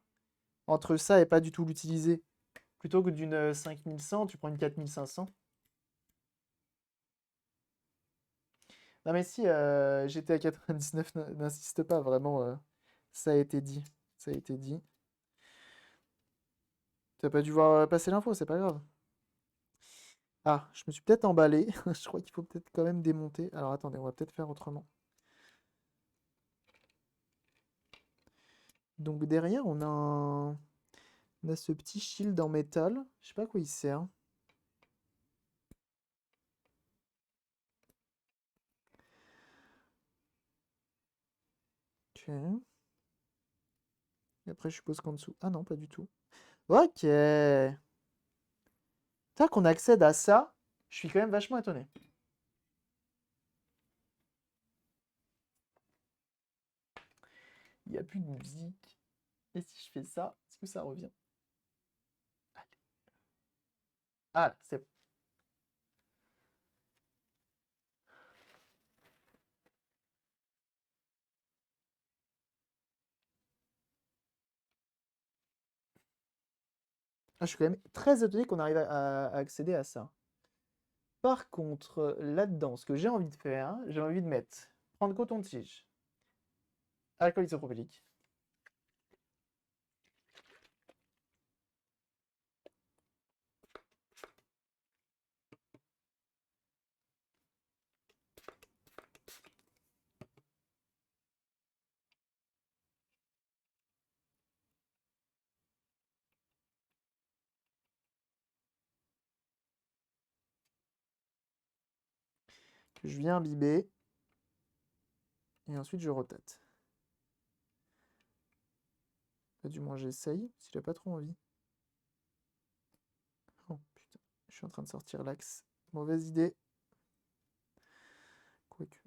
Entre ça et pas du tout l'utiliser. Plutôt que d'une 5100, tu prends une 4500. Non mais si, GTA 99 n'insiste pas, vraiment, ça a été dit. Ça a été dit. T'as pas dû voir passer l'info, c'est pas grave. Ah, je me suis peut-être emballé. Je crois qu'il faut peut-être quand même démonter. Alors attendez, on va peut-être faire autrement. Donc derrière, on a ce petit shield en métal. Je sais pas à quoi il sert. Ok. Et après, je suppose qu'en dessous. Ah non, pas du tout. Ok. Tant qu'on accède à ça, je suis quand même vachement étonné. Il n'y a plus de musique. Et si je fais ça, est-ce que ça revient? Ah, c'est bon. Ah, je suis quand même très étonné qu'on arrive à accéder à ça. Par contre, là-dedans, ce que j'ai envie de faire, j'ai envie de mettre, prendre coton-tige, alcool isopropylique, que je viens imbiber. Et ensuite, je rotate. Enfin, du moins, j'essaye, si j'ai pas trop envie. Oh putain, je suis en train de sortir l'axe. Mauvaise idée. Quoique.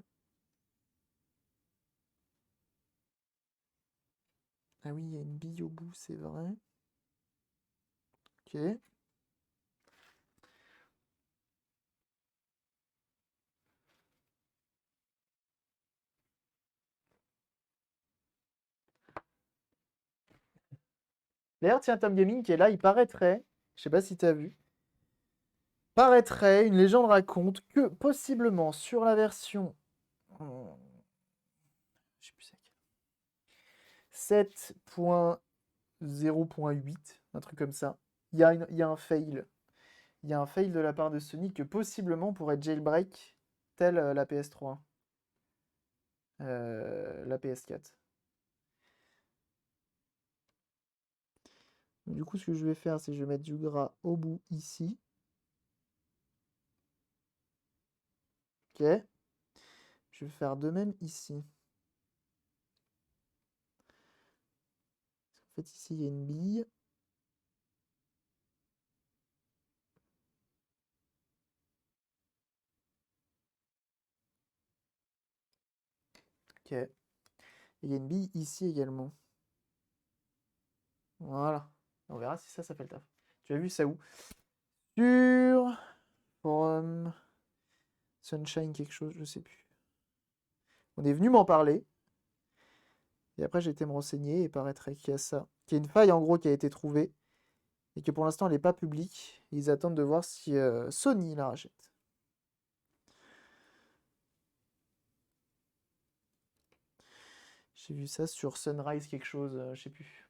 Ah oui, il y a une bille au bout, c'est vrai. Ok. D'ailleurs, tiens, Tom Gaming qui est là, il paraîtrait, je sais pas si tu as vu, paraîtrait, une légende raconte que possiblement sur la version, je sais plus c'est laquelle, 7.0.8, un truc comme ça, il y a un fail. Il y a un fail de la part de Sony que possiblement pourrait jailbreak telle la PS3, la PS4. Du coup, ce que je vais faire, c'est que je vais mettre du gras au bout ici. Ok. Je vais faire de même ici. En fait, ici, il y a une bille. Ok. Et il y a une bille ici également. Voilà. On verra si ça fait le taf. Tu as vu ça où? Sur forum Sunshine quelque chose, je sais plus. On est venu m'en parler. Et après, j'ai été me renseigner et il paraîtrait qu'il y a ça. Qu'il y a une faille en gros qui a été trouvée. Et que pour l'instant, elle n'est pas publique. Ils attendent de voir si Sony la rachète. J'ai vu ça sur Sunrise quelque chose, je sais plus.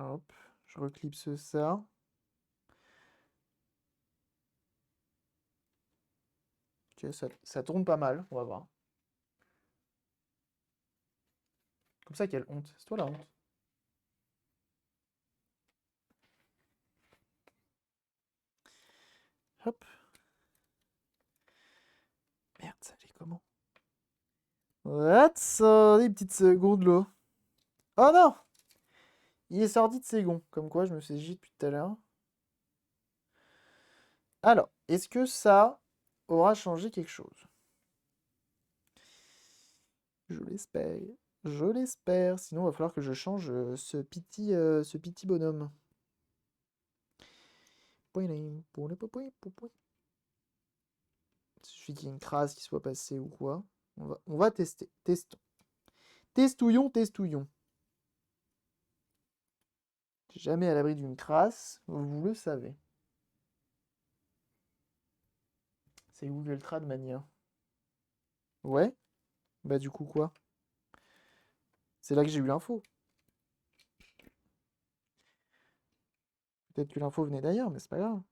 Hop, je reclipse ça. Ok, ça tourne pas mal, on va voir. Comme ça, quelle honte. C'est toi la honte. Hop. Merde, ça allait comment? What? Des petites secondes là. Oh non! Il est sorti de ses gonds. Comme quoi, je me suis dit depuis tout à l'heure. Alors, est-ce que ça aura changé quelque chose? Je l'espère. Je l'espère. Sinon, il va falloir que je change ce petit bonhomme. Il suffit qu'il y ait une crasse qui soit passée ou quoi. On va tester. Testons. Testouillons, testouillons. Jamais à l'abri d'une crasse, vous le savez. C'est Google Trad Mania. Ouais? Bah du coup quoi? C'est là que j'ai eu l'info. Peut-être que l'info venait d'ailleurs, mais c'est pas grave.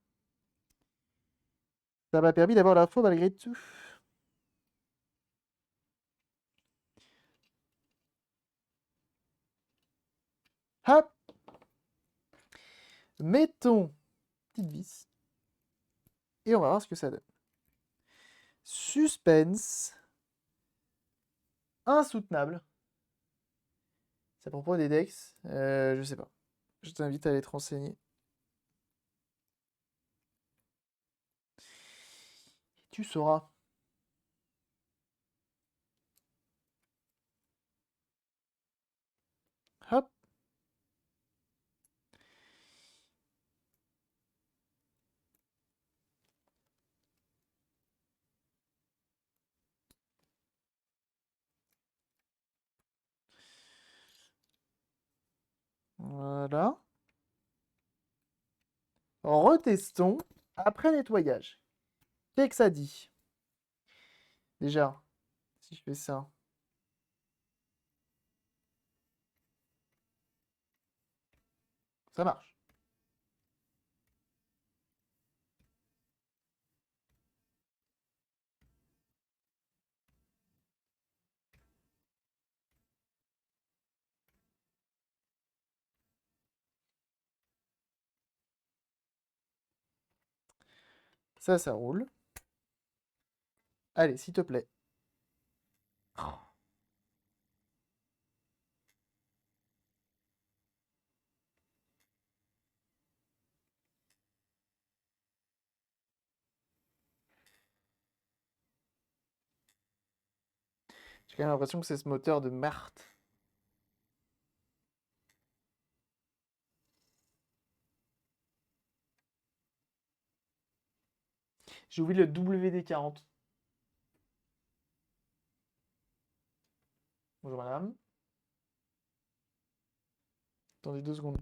Ça m'a permis d'avoir l'info malgré tout. Hop! Mettons petite vis. Et on va voir ce que ça donne. Suspense. Insoutenable. C'est à propos des Dex. Je sais pas. Je t'invite à aller te renseigner. Tu sauras. Hop. Voilà. Retestons après nettoyage. Qu'est-ce que ça dit? Déjà, si je fais ça. Ça marche. Ça roule. Allez, s'il te plaît. J'ai quand même l'impression que c'est ce moteur de Marthe. J'ai oublié le WD-40. Bonjour madame. Attendez 2 secondes.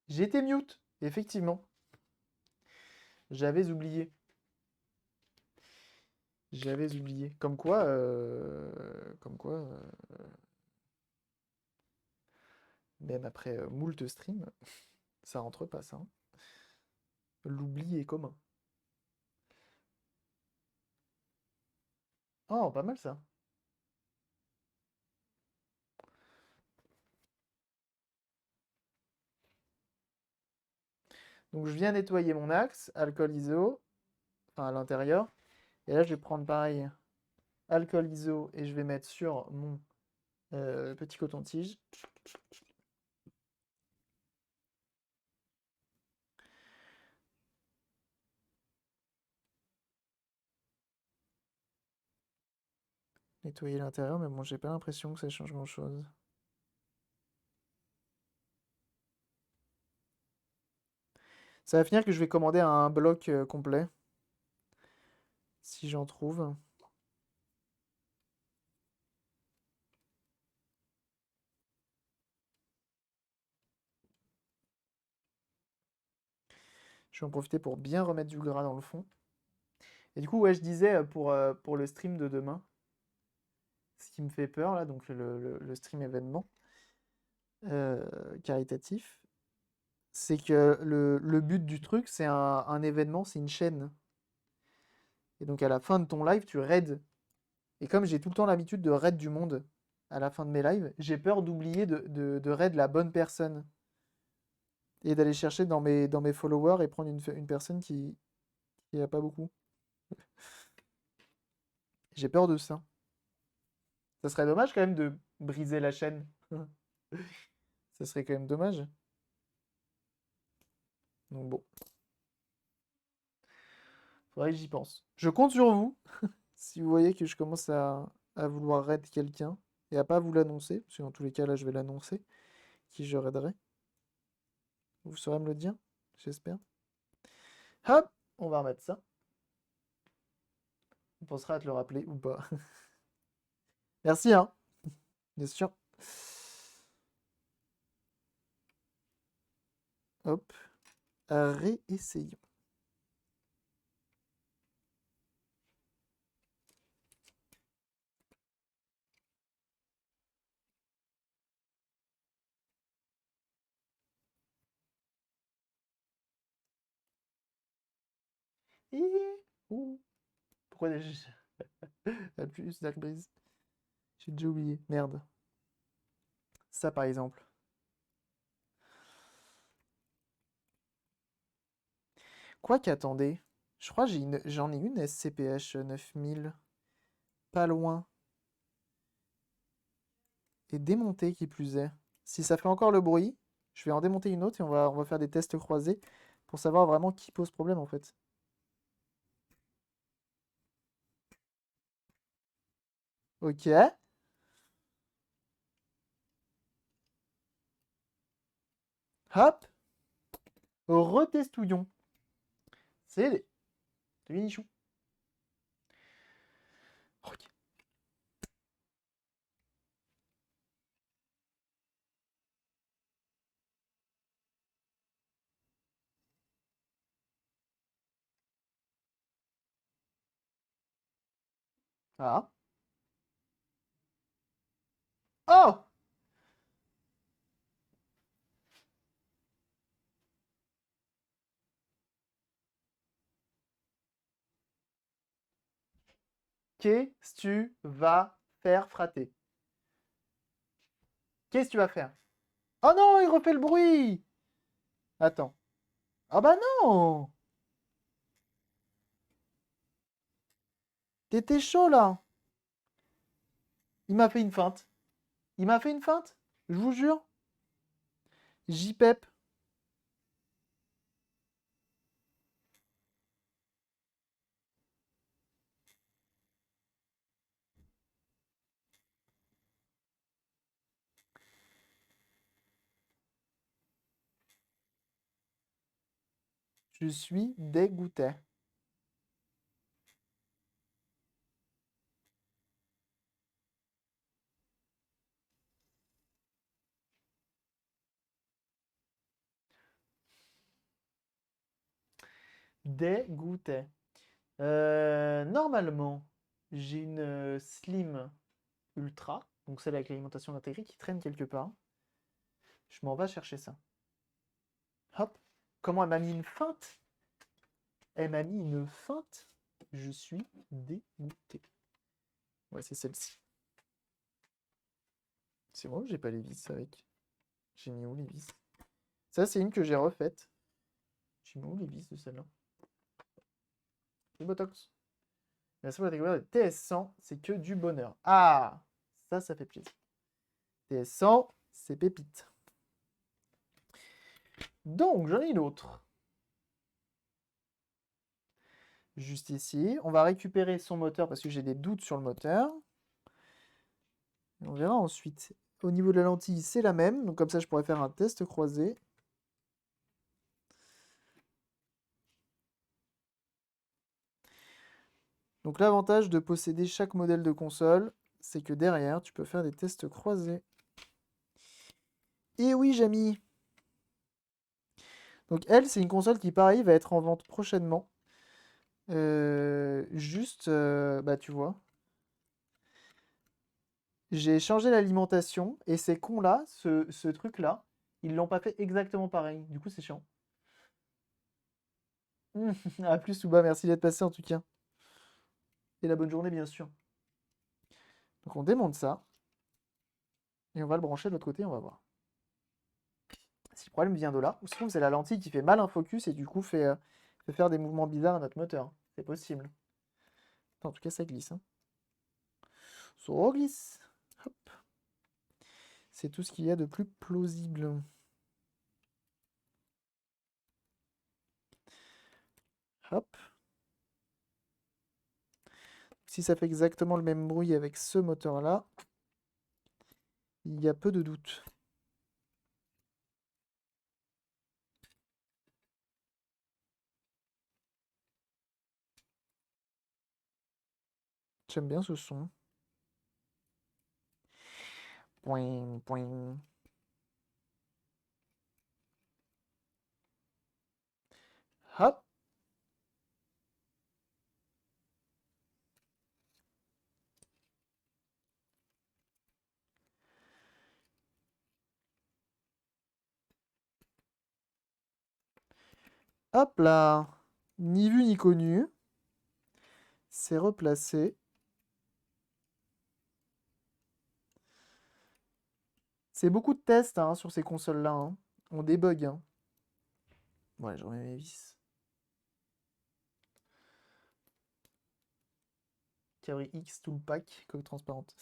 J'étais mute, effectivement. J'avais oublié. J'avais oublié. Comme quoi, même après moult streams, ça rentre pas ça, hein. L'oubli est commun. Oh, pas mal ça. Donc je viens nettoyer mon axe, alcool iso, enfin à l'intérieur. Et là je vais prendre pareil, alcool iso, et je vais mettre sur mon petit coton-tige. Nettoyer l'intérieur, mais bon, j'ai pas l'impression que ça change grand-chose. Ça va finir que je vais commander un bloc complet, si j'en trouve. Je vais en profiter pour bien remettre du gras dans le fond. Et du coup, ouais, je disais pour le stream de demain, ce qui me fait peur là, donc le stream événement euh, caritatif, c'est que le but du truc, c'est un événement, c'est une chaîne. Et donc à la fin de ton live, tu raids. Et comme j'ai tout le temps l'habitude de raid du monde à la fin de mes lives, j'ai peur d'oublier de raid la bonne personne. et d'aller chercher dans mes followers et prendre une personne qui a pas beaucoup. J'ai peur de ça. Ça serait dommage quand même de briser la chaîne. Ça serait quand même dommage. Donc bon, faudrait que j'y pense. Je compte sur vous. Si vous voyez que je commence à vouloir raid quelqu'un et à pas vous l'annoncer, parce que dans tous les cas là je vais l'annoncer, qui je raiderai. Vous saurez me le dire, j'espère. Hop, on va remettre ça. On pensera à te le rappeler ou pas. Merci, hein, bien sûr. Hop, réessayons. Ouh. Pourquoi déjà plus Dark Breeze? J'ai déjà oublié. Merde. Ça par exemple. Quoi qu'attendez. Je crois que j'en ai une SCPH 9000. Pas loin. Et démontée qui plus est. Si ça fait encore le bruit, je vais en démonter une autre et on va faire des tests croisés pour savoir vraiment qui pose problème en fait. Ok. Hop. Retestouillons. C'est des minichou. Ok. Ah. Oh! Qu'est-ce que tu vas faire, frater? Qu'est-ce que tu vas faire? Oh non, il refait le bruit! Attends. Ah bah non! T'étais chaud là! Il m'a fait une feinte. Il m'a fait une feinte. Je vous jure. JPEP. Je suis dégoûté. Dégoûté. Normalement, j'ai une Slim Ultra, donc celle avec l'alimentation intégrée qui traîne quelque part. Je m'en vais chercher ça. Hop. Comment elle m'a mis une feinte? Elle m'a mis une feinte. Je suis dégoûté. Ouais, c'est celle-ci. C'est moi ou j'ai pas les vis avec? J'ai mis où les vis? Ça, c'est une que j'ai refaite. J'ai mis où les vis de celle-là? Le Botox. Merci pour la découverte de TS100, c'est que du bonheur. Ah! Ça fait plaisir. TS100, c'est pépite. Donc, j'en ai une autre. Juste ici. On va récupérer son moteur parce que j'ai des doutes sur le moteur. Et on verra ensuite. Au niveau de la lentille, c'est la même. Donc comme ça, je pourrais faire un test croisé. Donc l'avantage de posséder chaque modèle de console, c'est que derrière, tu peux faire des tests croisés. Et oui, Jamy. Donc elle, c'est une console qui, pareil, va être en vente prochainement. Juste, bah tu vois, j'ai changé l'alimentation et ces cons-là, ce truc-là, ils l'ont pas fait exactement pareil. Du coup, c'est chiant. À plus, Souba, merci d'être passé en tout cas. Et la bonne journée, bien sûr. Donc on démonte ça et on va le brancher de l'autre côté, on va voir. si le problème vient de là, ou se trouve c'est la lentille qui fait mal un focus et du coup fait faire des mouvements bizarres à notre moteur. C'est possible. En tout cas, ça glisse. Hein. Ça glisse. Hop. C'est tout ce qu'il y a de plus plausible. Hop. Si ça fait exactement le même bruit avec ce moteur-là, il y a peu de doute. J'aime bien ce son. Point, point. Hop. Hop là. Ni vu ni connu. C'est replacé. C'est beaucoup de tests hein, sur ces consoles-là. Hein. On débug. Hein. Ouais, je remets mes vis. Cabri X tout le pack, coque transparente.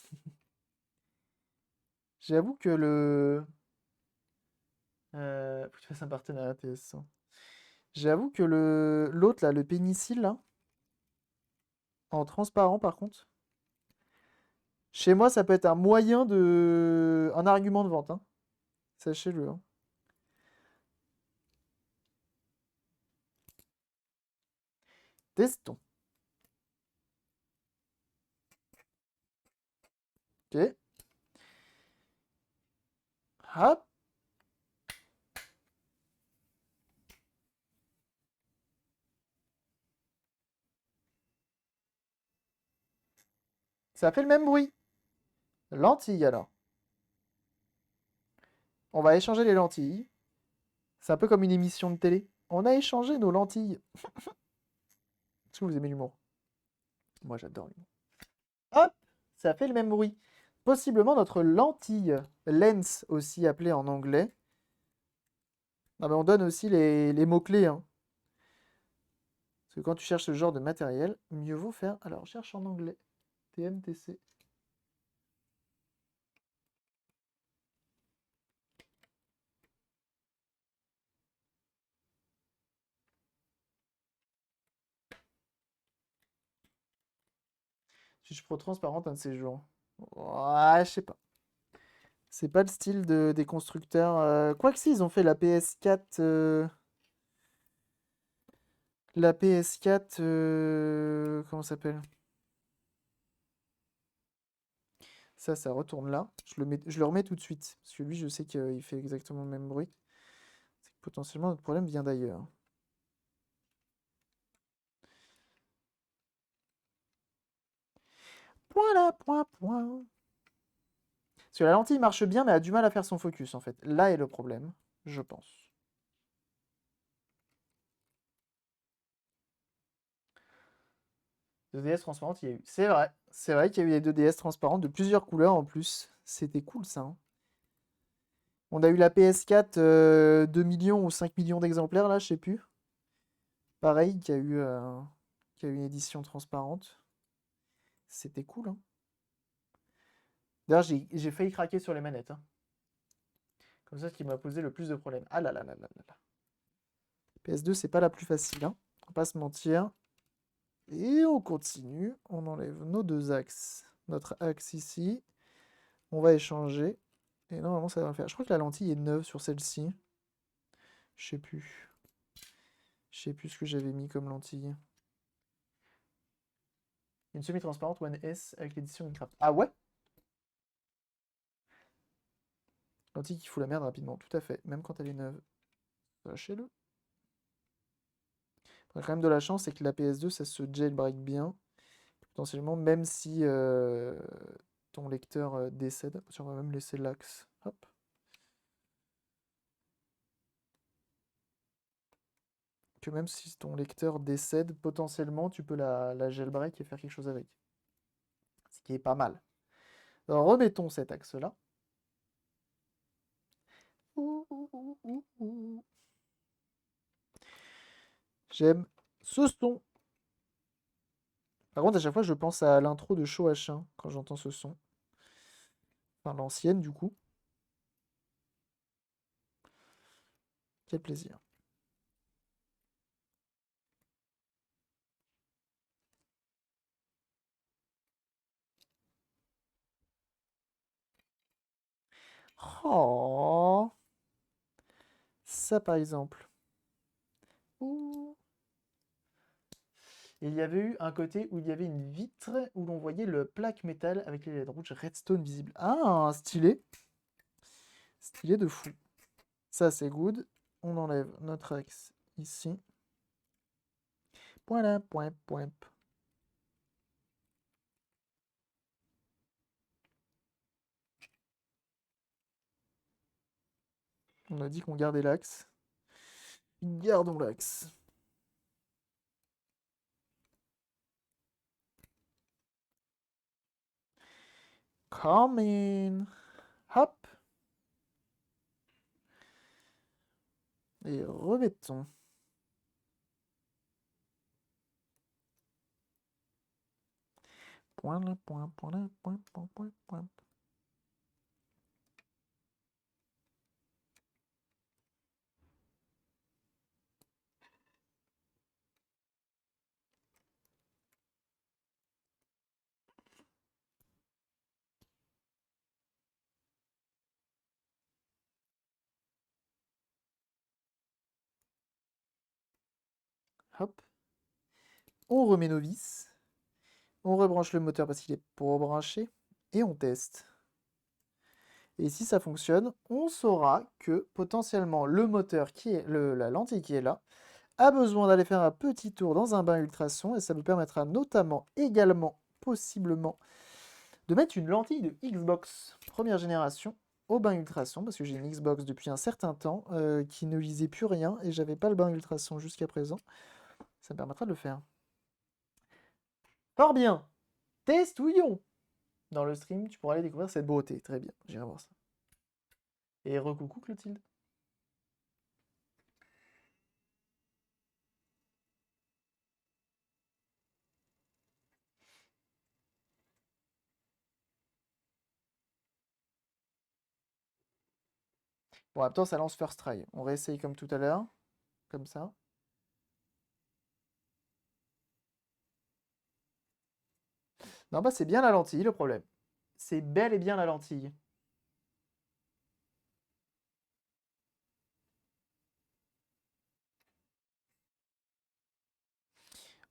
J'avoue que le. Faut que tu fasses un partenariat TS100. J'avoue que l'autre là, le pénicile là, en transparent par contre, chez moi ça peut être un moyen de. Un argument de vente. Hein. Sachez-le. Hein. Testons. Ok. Hop. Ça fait le même bruit. Lentilles alors. On va échanger les lentilles. C'est un peu comme une émission de télé. On a échangé nos lentilles. Est-ce que vous aimez l'humour? Moi j'adore l'humour. Hop, ça fait le même bruit. Possiblement notre lentille, lens aussi appelée en anglais. Ah ben on donne aussi les mots-clés. Hein. Parce que quand tu cherches ce genre de matériel, mieux vaut faire. Alors cherche en anglais. TMTC. Si je pro transparente un de ces jours. Ouais, je sais pas. C'est pas le style des constructeurs. Quoique si, ils ont fait la PS4. La PS4. Comment ça s'appelle? Ça retourne là. Je le remets tout de suite. Parce que lui, je sais qu'il fait exactement le même bruit. C'est que potentiellement, notre problème vient d'ailleurs. Point là, point, point. Parce que la lentille marche bien, mais elle a du mal à faire son focus, en fait. Là est le problème, je pense. Deux DS transparentes, il y a eu. C'est vrai. C'est vrai qu'il y a eu les deux DS transparentes de plusieurs couleurs en plus. C'était cool ça. Hein. On a eu la PS4 2 millions ou 5 millions d'exemplaires là, je sais plus. Pareil, qui a eu une édition transparente. C'était cool. Hein. D'ailleurs, j'ai failli craquer sur les manettes. Hein. Comme ça, ce qui m'a posé le plus de problèmes. Ah là là là là là là. PS2, c'est pas la plus facile. Hein. On va pas se mentir. Et on continue. On enlève nos deux axes. Notre axe ici. On va échanger. Et normalement, ça va le faire. Je crois que la lentille est neuve sur celle-ci. Je sais plus. Je sais plus ce que j'avais mis comme lentille. Une semi-transparente One S avec l'édition Minecraft. Ah ouais? Lentille qui fout la merde rapidement, tout à fait. Même quand elle est neuve. Sachez-le. On a quand même de la chance, c'est que la PS2, ça se jailbreak bien. Potentiellement, même si ton lecteur décède. On va même laisser l'axe. Hop. Que même si ton lecteur décède, potentiellement, tu peux la jailbreak et faire quelque chose avec. Ce qui est pas mal. Alors, remettons cet axe-là. J'aime ce son. Par contre, à chaque fois, je pense à l'intro de Show H1 quand j'entends ce son. Enfin, l'ancienne, du coup. Quel plaisir. Oh, ça, par exemple. Ouh. Et il y avait eu un côté où il y avait une vitre où l'on voyait le plaque métal avec les lettres rouges redstone visibles. Ah, stylé. Stylé de fou. Ça, c'est good. On enlève notre axe ici. Point là, point, point. On a dit qu'on gardait l'axe. Gardons l'axe. Come in. Hop. Et remettons. Point là, point là, point. Hop. On remet nos vis. On rebranche le moteur parce qu'il est pour rebrancher. Et on teste. Et si ça fonctionne, on saura que potentiellement le moteur qui est la lentille qui est là a besoin d'aller faire un petit tour dans un bain ultrason et ça nous permettra notamment également possiblement de mettre une lentille de Xbox première génération au bain ultrason parce que j'ai une Xbox depuis un certain temps qui ne lisait plus rien et j'avais pas le bain ultrason jusqu'à présent. Ça me permettra de le faire. Fort bien. Testouillons. Dans le stream, tu pourras aller découvrir cette beauté. Très bien, j'irai voir ça. Et recoucou Clotilde. Bon, en même temps, ça lance first try. On réessaye comme tout à l'heure. Comme ça. Non, bah c'est bien la lentille le problème. C'est bel et bien la lentille.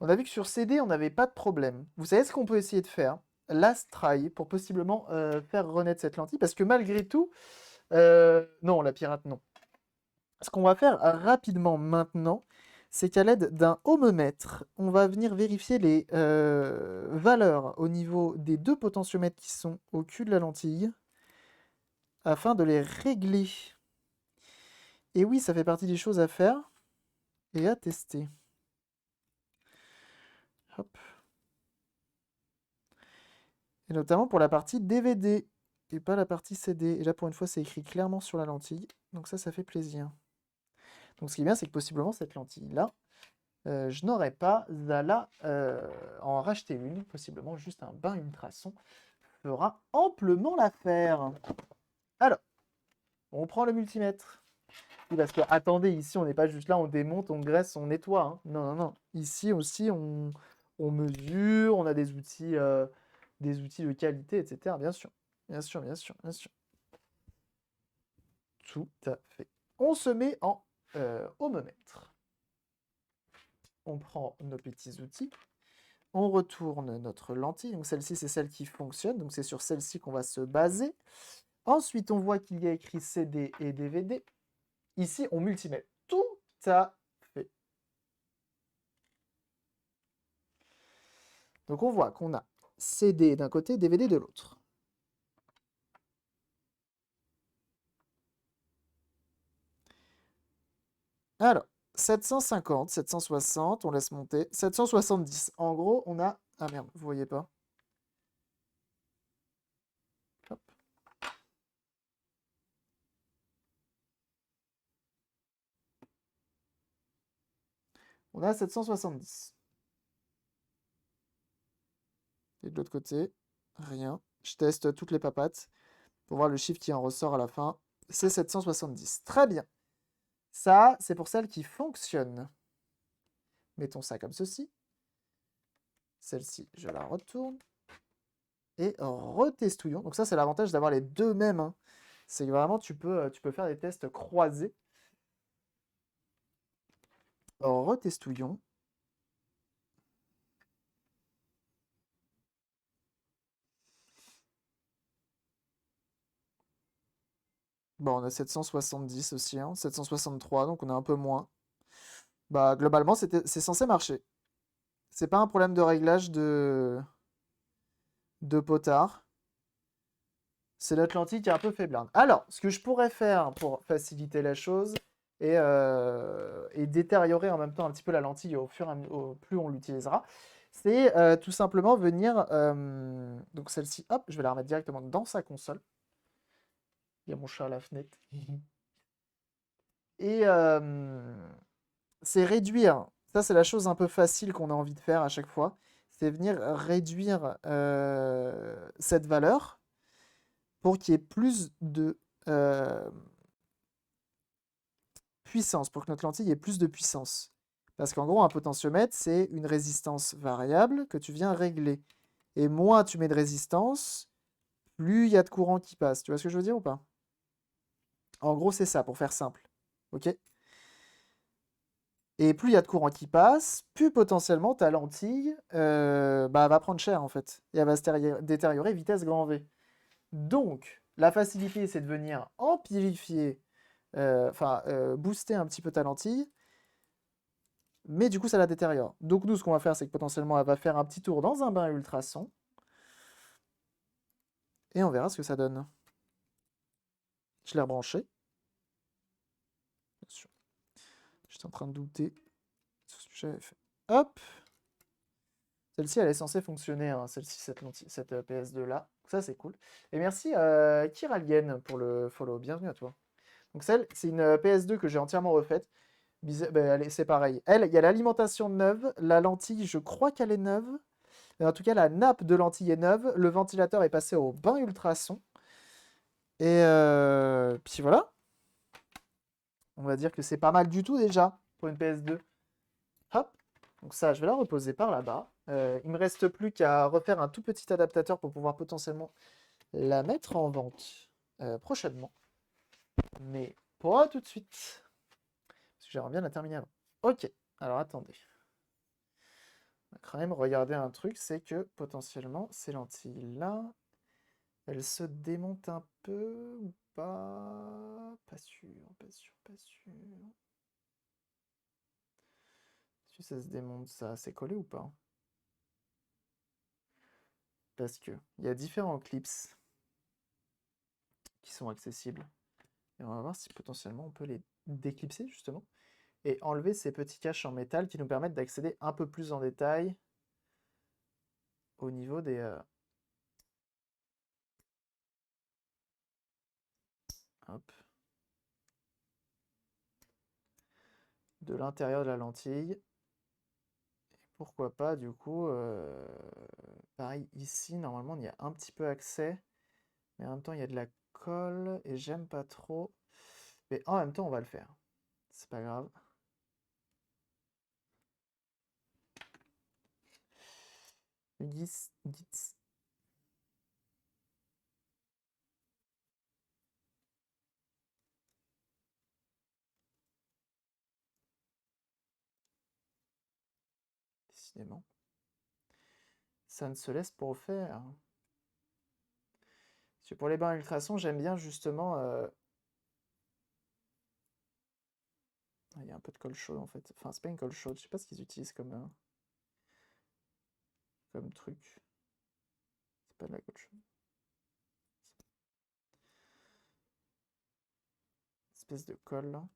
On a vu que sur CD, on n'avait pas de problème. Vous savez ce qu'on peut essayer de faire? Last try pour possiblement faire renaître cette lentille. Parce que malgré tout, non, la pirate, non. Ce qu'on va faire rapidement maintenant, c'est qu'à l'aide d'un ohmomètre, on va venir vérifier les valeurs au niveau des deux potentiomètres qui sont au cul de la lentille afin de les régler. Et oui, ça fait partie des choses à faire et à tester. Hop. Et notamment pour la partie DVD et pas la partie CD. Et là, pour une fois, c'est écrit clairement sur la lentille. Donc ça fait plaisir. Donc ce qui est bien, c'est que possiblement, cette lentille-là, je n'aurais pas à en racheter une. Possiblement, juste un bain ultrason fera amplement l'affaire. Alors, on prend le multimètre. Oui, parce que, attendez, ici, on n'est pas juste là, on démonte, on graisse, on nettoie. Hein. Non, non, non. Ici aussi, on mesure, on a des outils de qualité, etc. Bien sûr. Bien sûr, bien sûr, bien sûr. Tout à fait. On se met en ohmomètre. On prend nos petits outils. On retourne notre lentille. Donc celle-ci, c'est celle qui fonctionne. Donc c'est sur celle-ci qu'on va se baser. Ensuite, on voit qu'il y a écrit CD et DVD. Ici, on multimètre. Tout à fait. Donc on voit qu'on a CD d'un côté, DVD de l'autre. Alors, 750, 760, on laisse monter. 770. En gros, on a... Ah merde, vous voyez pas. Hop. On a 770. Et de l'autre côté, rien. Je teste toutes les papates pour voir le chiffre qui en ressort à la fin. C'est 770. Très bien. Ça, c'est pour celle qui fonctionne. Mettons ça comme ceci. Celle-ci, je la retourne. Et retestouillons. Donc ça, c'est l'avantage d'avoir les deux mêmes, hein. C'est que vraiment, tu peux faire des tests croisés. Retestouillons. Bon, on a 770 aussi, hein, 763, donc on a un peu moins. Bah, globalement, c'est censé marcher. C'est pas un problème de réglage de potard. C'est l'Atlantique qui est un peu faiblarde. Alors, ce que je pourrais faire pour faciliter la chose et détériorer en même temps un petit peu la lentille au plus on l'utilisera, c'est tout simplement venir... donc celle-ci, hop, je vais la remettre directement dans sa console. Il y a mon chat à la fenêtre. Et c'est réduire. Ça, c'est la chose un peu facile qu'on a envie de faire à chaque fois. C'est venir réduire cette valeur pour qu'il y ait plus de puissance, pour que notre lentille ait plus de puissance. Parce qu'en gros, un potentiomètre, c'est une résistance variable que tu viens régler. Et moins tu mets de résistance, plus il y a de courant qui passe. Tu vois ce que je veux dire ou pas? En gros, c'est ça, pour faire simple. Ok? Et plus il y a de courant qui passe, plus potentiellement ta lentille va prendre cher en fait. Et elle va se détériorer vitesse grand V. Donc, la facilité, c'est de venir amplifier, booster un petit peu ta lentille, mais du coup, ça la détériore. Donc, nous, ce qu'on va faire, c'est que potentiellement, elle va faire un petit tour dans un bain ultrason, et on verra ce que ça donne. Je l'ai rebranché. Bien sûr. J'étais en train de douter sur ce que j'avais fait. Hop! Celle-ci, elle est censée fonctionner, hein, celle-ci, cette PS2-là. Ça, c'est cool. Et merci Kiralien pour le follow. Bienvenue à toi. Donc, c'est une PS2 que j'ai entièrement refaite. C'est pareil. Elle, il y a l'alimentation neuve. La lentille, je crois qu'elle est neuve. Mais en tout cas, la nappe de lentille est neuve. Le ventilateur est passé au bain ultrason. Et puis voilà. On va dire que c'est pas mal du tout déjà pour une PS2. Hop. Donc ça, je vais la reposer par là-bas. Il me reste plus qu'à refaire un tout petit adaptateur pour pouvoir potentiellement la mettre en vente prochainement. Mais pas tout de suite. Parce que j'aimerais bien la terminer avant. Ok, alors attendez. On va quand même regarder un truc, c'est que potentiellement ces lentilles-là, elles se démontent un peu ou pas? Pas sûr, pas sûr, pas sûr. Si ça se démonte, ça, c'est collé ou pas? Parce que il y a différents clips qui sont accessibles. Et on va voir si potentiellement on peut les déclipser justement. Et enlever ces petits caches en métal qui nous permettent d'accéder un peu plus en détail au niveau des... hop, de l'intérieur de la lentille. Et pourquoi pas, du coup, pareil, ici, normalement, il y a un petit peu accès. Mais en même temps, il y a de la colle et j'aime pas trop. Mais en même temps, on va le faire. C'est pas grave. Gis, gits. Décidément. Ça ne se laisse pas faire. Parce que pour les bains ultrasons, j'aime bien justement. Il y a un peu de colle chaude en fait. Enfin, c'est pas une colle chaude, je sais pas ce qu'ils utilisent comme truc. C'est pas de la colle chaude. Espèce de colle là.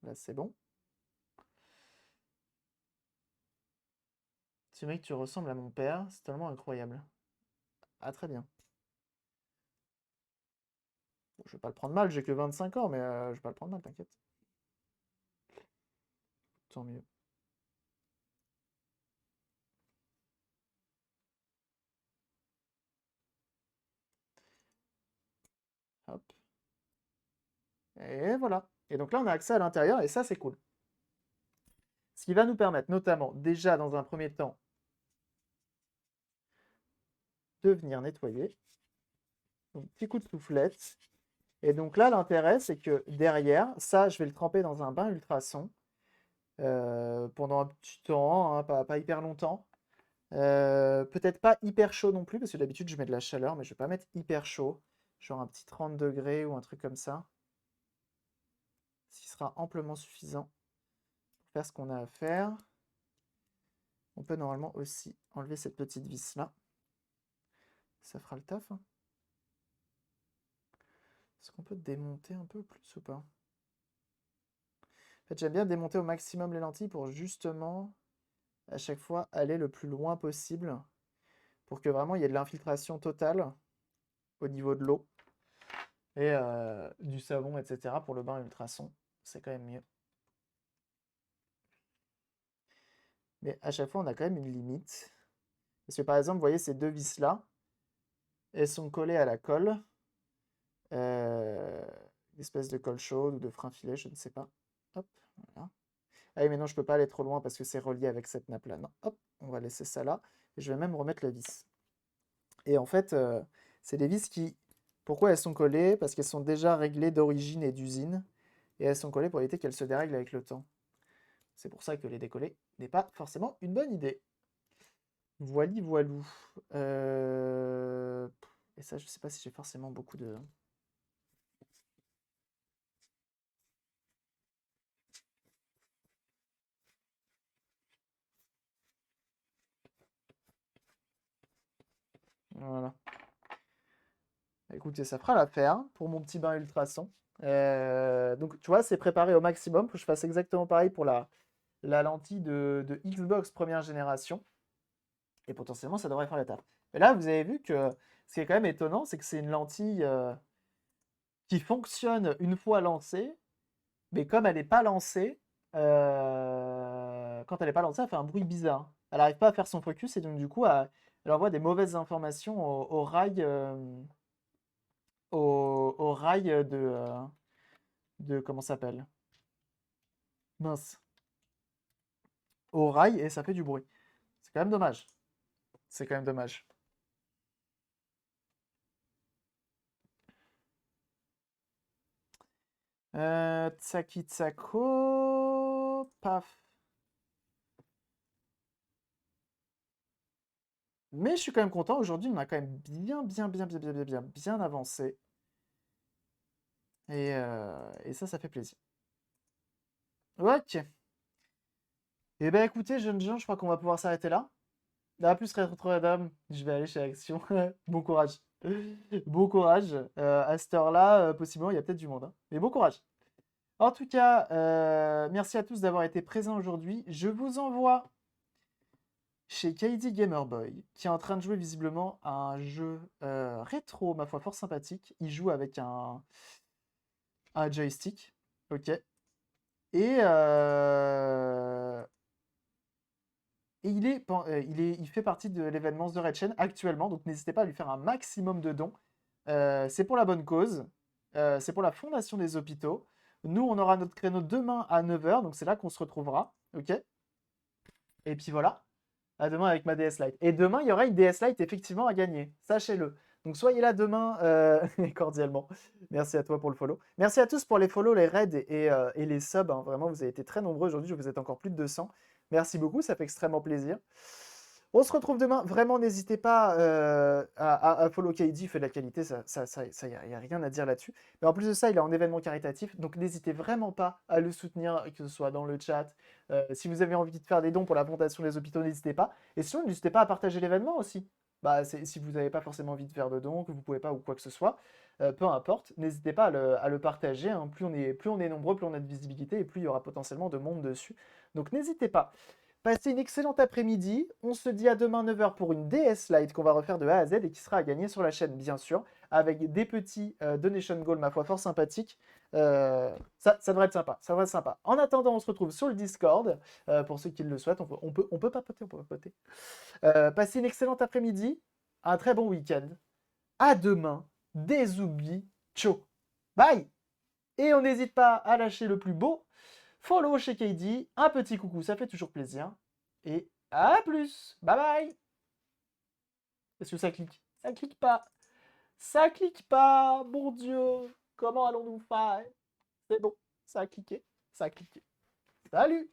Là, c'est bon. C'est vrai que tu ressembles à mon père, c'est tellement incroyable. Ah, très bien. Bon, je vais pas le prendre mal, j'ai que 25 ans, mais je vais pas le prendre mal, t'inquiète. d'autant mieux. Hop. Et voilà. Et donc là, on a accès à l'intérieur, et ça, c'est cool. Ce qui va nous permettre, notamment, déjà, dans un premier temps, de venir nettoyer. Donc, petit coup de soufflette. Et donc là, l'intérêt, c'est que derrière, ça, je vais le tremper dans un bain ultrason pendant un petit temps, hein, pas hyper longtemps. Peut-être pas hyper chaud non plus, parce que d'habitude, je mets de la chaleur, mais je vais pas mettre hyper chaud. Genre un petit 30 degrés ou un truc comme ça. Ce qui sera amplement suffisant pour faire ce qu'on a à faire. On peut normalement aussi enlever cette petite vis-là. Ça fera le taf, hein. Est-ce qu'on peut démonter un peu plus ou pas? En fait, j'aime bien démonter au maximum les lentilles pour justement, à chaque fois, aller le plus loin possible pour que vraiment il y ait de l'infiltration totale au niveau de l'eau et du savon, etc. pour le bain ultrason. C'est quand même mieux. Mais à chaque fois, on a quand même une limite. Parce que par exemple, vous voyez ces deux vis-là, elles sont collées à la colle. Une espèce de colle chaude ou de frein filet, je ne sais pas. Hop, voilà. Ah oui, mais non, je ne peux pas aller trop loin parce que c'est relié avec cette nappe-là. Non, hop, on va laisser ça là. Et je vais même remettre la vis. Et en fait, c'est des vis qui... Pourquoi elles sont collées? Parce qu'elles sont déjà réglées d'origine et d'usine. Et elles sont collées pour éviter qu'elles se dérèglent avec le temps. C'est pour ça que les décoller n'est pas forcément une bonne idée. Voili voilou. Et ça, je ne sais pas si j'ai forcément beaucoup de... Voilà. Écoutez, ça fera l'affaire pour mon petit bain ultrason. Donc, tu vois, c'est préparé au maximum. Faut que je fasse exactement pareil pour la lentille de Xbox première génération. Et potentiellement, ça devrait faire la table. Mais là, vous avez vu que ce qui est quand même étonnant, c'est que c'est une lentille qui fonctionne une fois lancée, mais comme elle n'est pas lancée, quand elle n'est pas lancée, elle fait un bruit bizarre. Elle n'arrive pas à faire son focus et donc du coup, elle envoie des mauvaises informations au rail, au rail de comment ça s'appelle? Mince. Au rail et ça fait du bruit. C'est quand même dommage. C'est quand même dommage. Tsaki Tsako. Paf. Mais je suis quand même content. Aujourd'hui, on a quand même bien avancé. Et ça fait plaisir. Ok. Eh ben écoutez, jeunes gens, je crois qu'on va pouvoir s'arrêter là. À plus, Rétro-Dame. Je vais aller chez Action. Bon courage. Bon courage. À cette heure-là, possiblement, il y a peut-être du monde, hein. Mais bon courage. En tout cas, merci à tous d'avoir été présents aujourd'hui. Je vous envoie chez KD Gamerboy, qui est en train de jouer visiblement à un jeu rétro, ma foi, fort sympathique. Il joue avec un joystick. Ok. Et, il fait partie de l'événement The Red Chain actuellement, donc n'hésitez pas à lui faire un maximum de dons. C'est pour la bonne cause. C'est pour la fondation des hôpitaux. Nous, on aura notre créneau demain à 9h, donc c'est là qu'on se retrouvera. Ok. Et puis voilà. À demain avec ma DS Lite. Et demain, il y aura une DS Lite effectivement à gagner. Sachez-le. Donc soyez là demain cordialement. Merci à toi pour le follow. Merci à tous pour les follows, les raids et les subs, hein. Vraiment, vous avez été très nombreux aujourd'hui. Vous êtes encore plus de 200. Merci beaucoup, ça fait extrêmement plaisir. On se retrouve demain. Vraiment, n'hésitez pas à follow KD, il fait de la qualité, ça, y a rien à dire là-dessus. Mais en plus de ça, il est en événement caritatif, donc n'hésitez vraiment pas à le soutenir, que ce soit dans le chat. Si vous avez envie de faire des dons pour la fondation des hôpitaux, n'hésitez pas. Et sinon, n'hésitez pas à partager l'événement aussi. Bah, si vous n'avez pas forcément envie de faire de dons, que vous ne pouvez pas ou quoi que ce soit, peu importe, n'hésitez pas à le partager, hein. Plus on est nombreux, plus on a de visibilité et plus il y aura potentiellement de monde dessus. Donc n'hésitez pas. Passez une excellente après-midi. On se dit à demain 9h pour une DS Lite qu'on va refaire de A à Z et qui sera à gagner sur la chaîne, bien sûr. avec des petits donation goals, ma foi, fort sympathiques. Ça devrait être sympa, ça devrait être sympa. En attendant, on se retrouve sur le Discord, pour ceux qui le souhaitent. On peut papoter, on peut papoter. Passez une excellente après-midi, un très bon week-end. À demain, des oublis, ciao. Bye. Et on n'hésite pas à lâcher le plus beau follow chez KD, un petit coucou, ça fait toujours plaisir. Et à plus. Bye bye. Est-ce que ça clique? Ça clique pas. Ça clique pas. Mon Dieu. Comment allons-nous faire? C'est bon. Ça a cliqué. Ça a cliqué. Salut.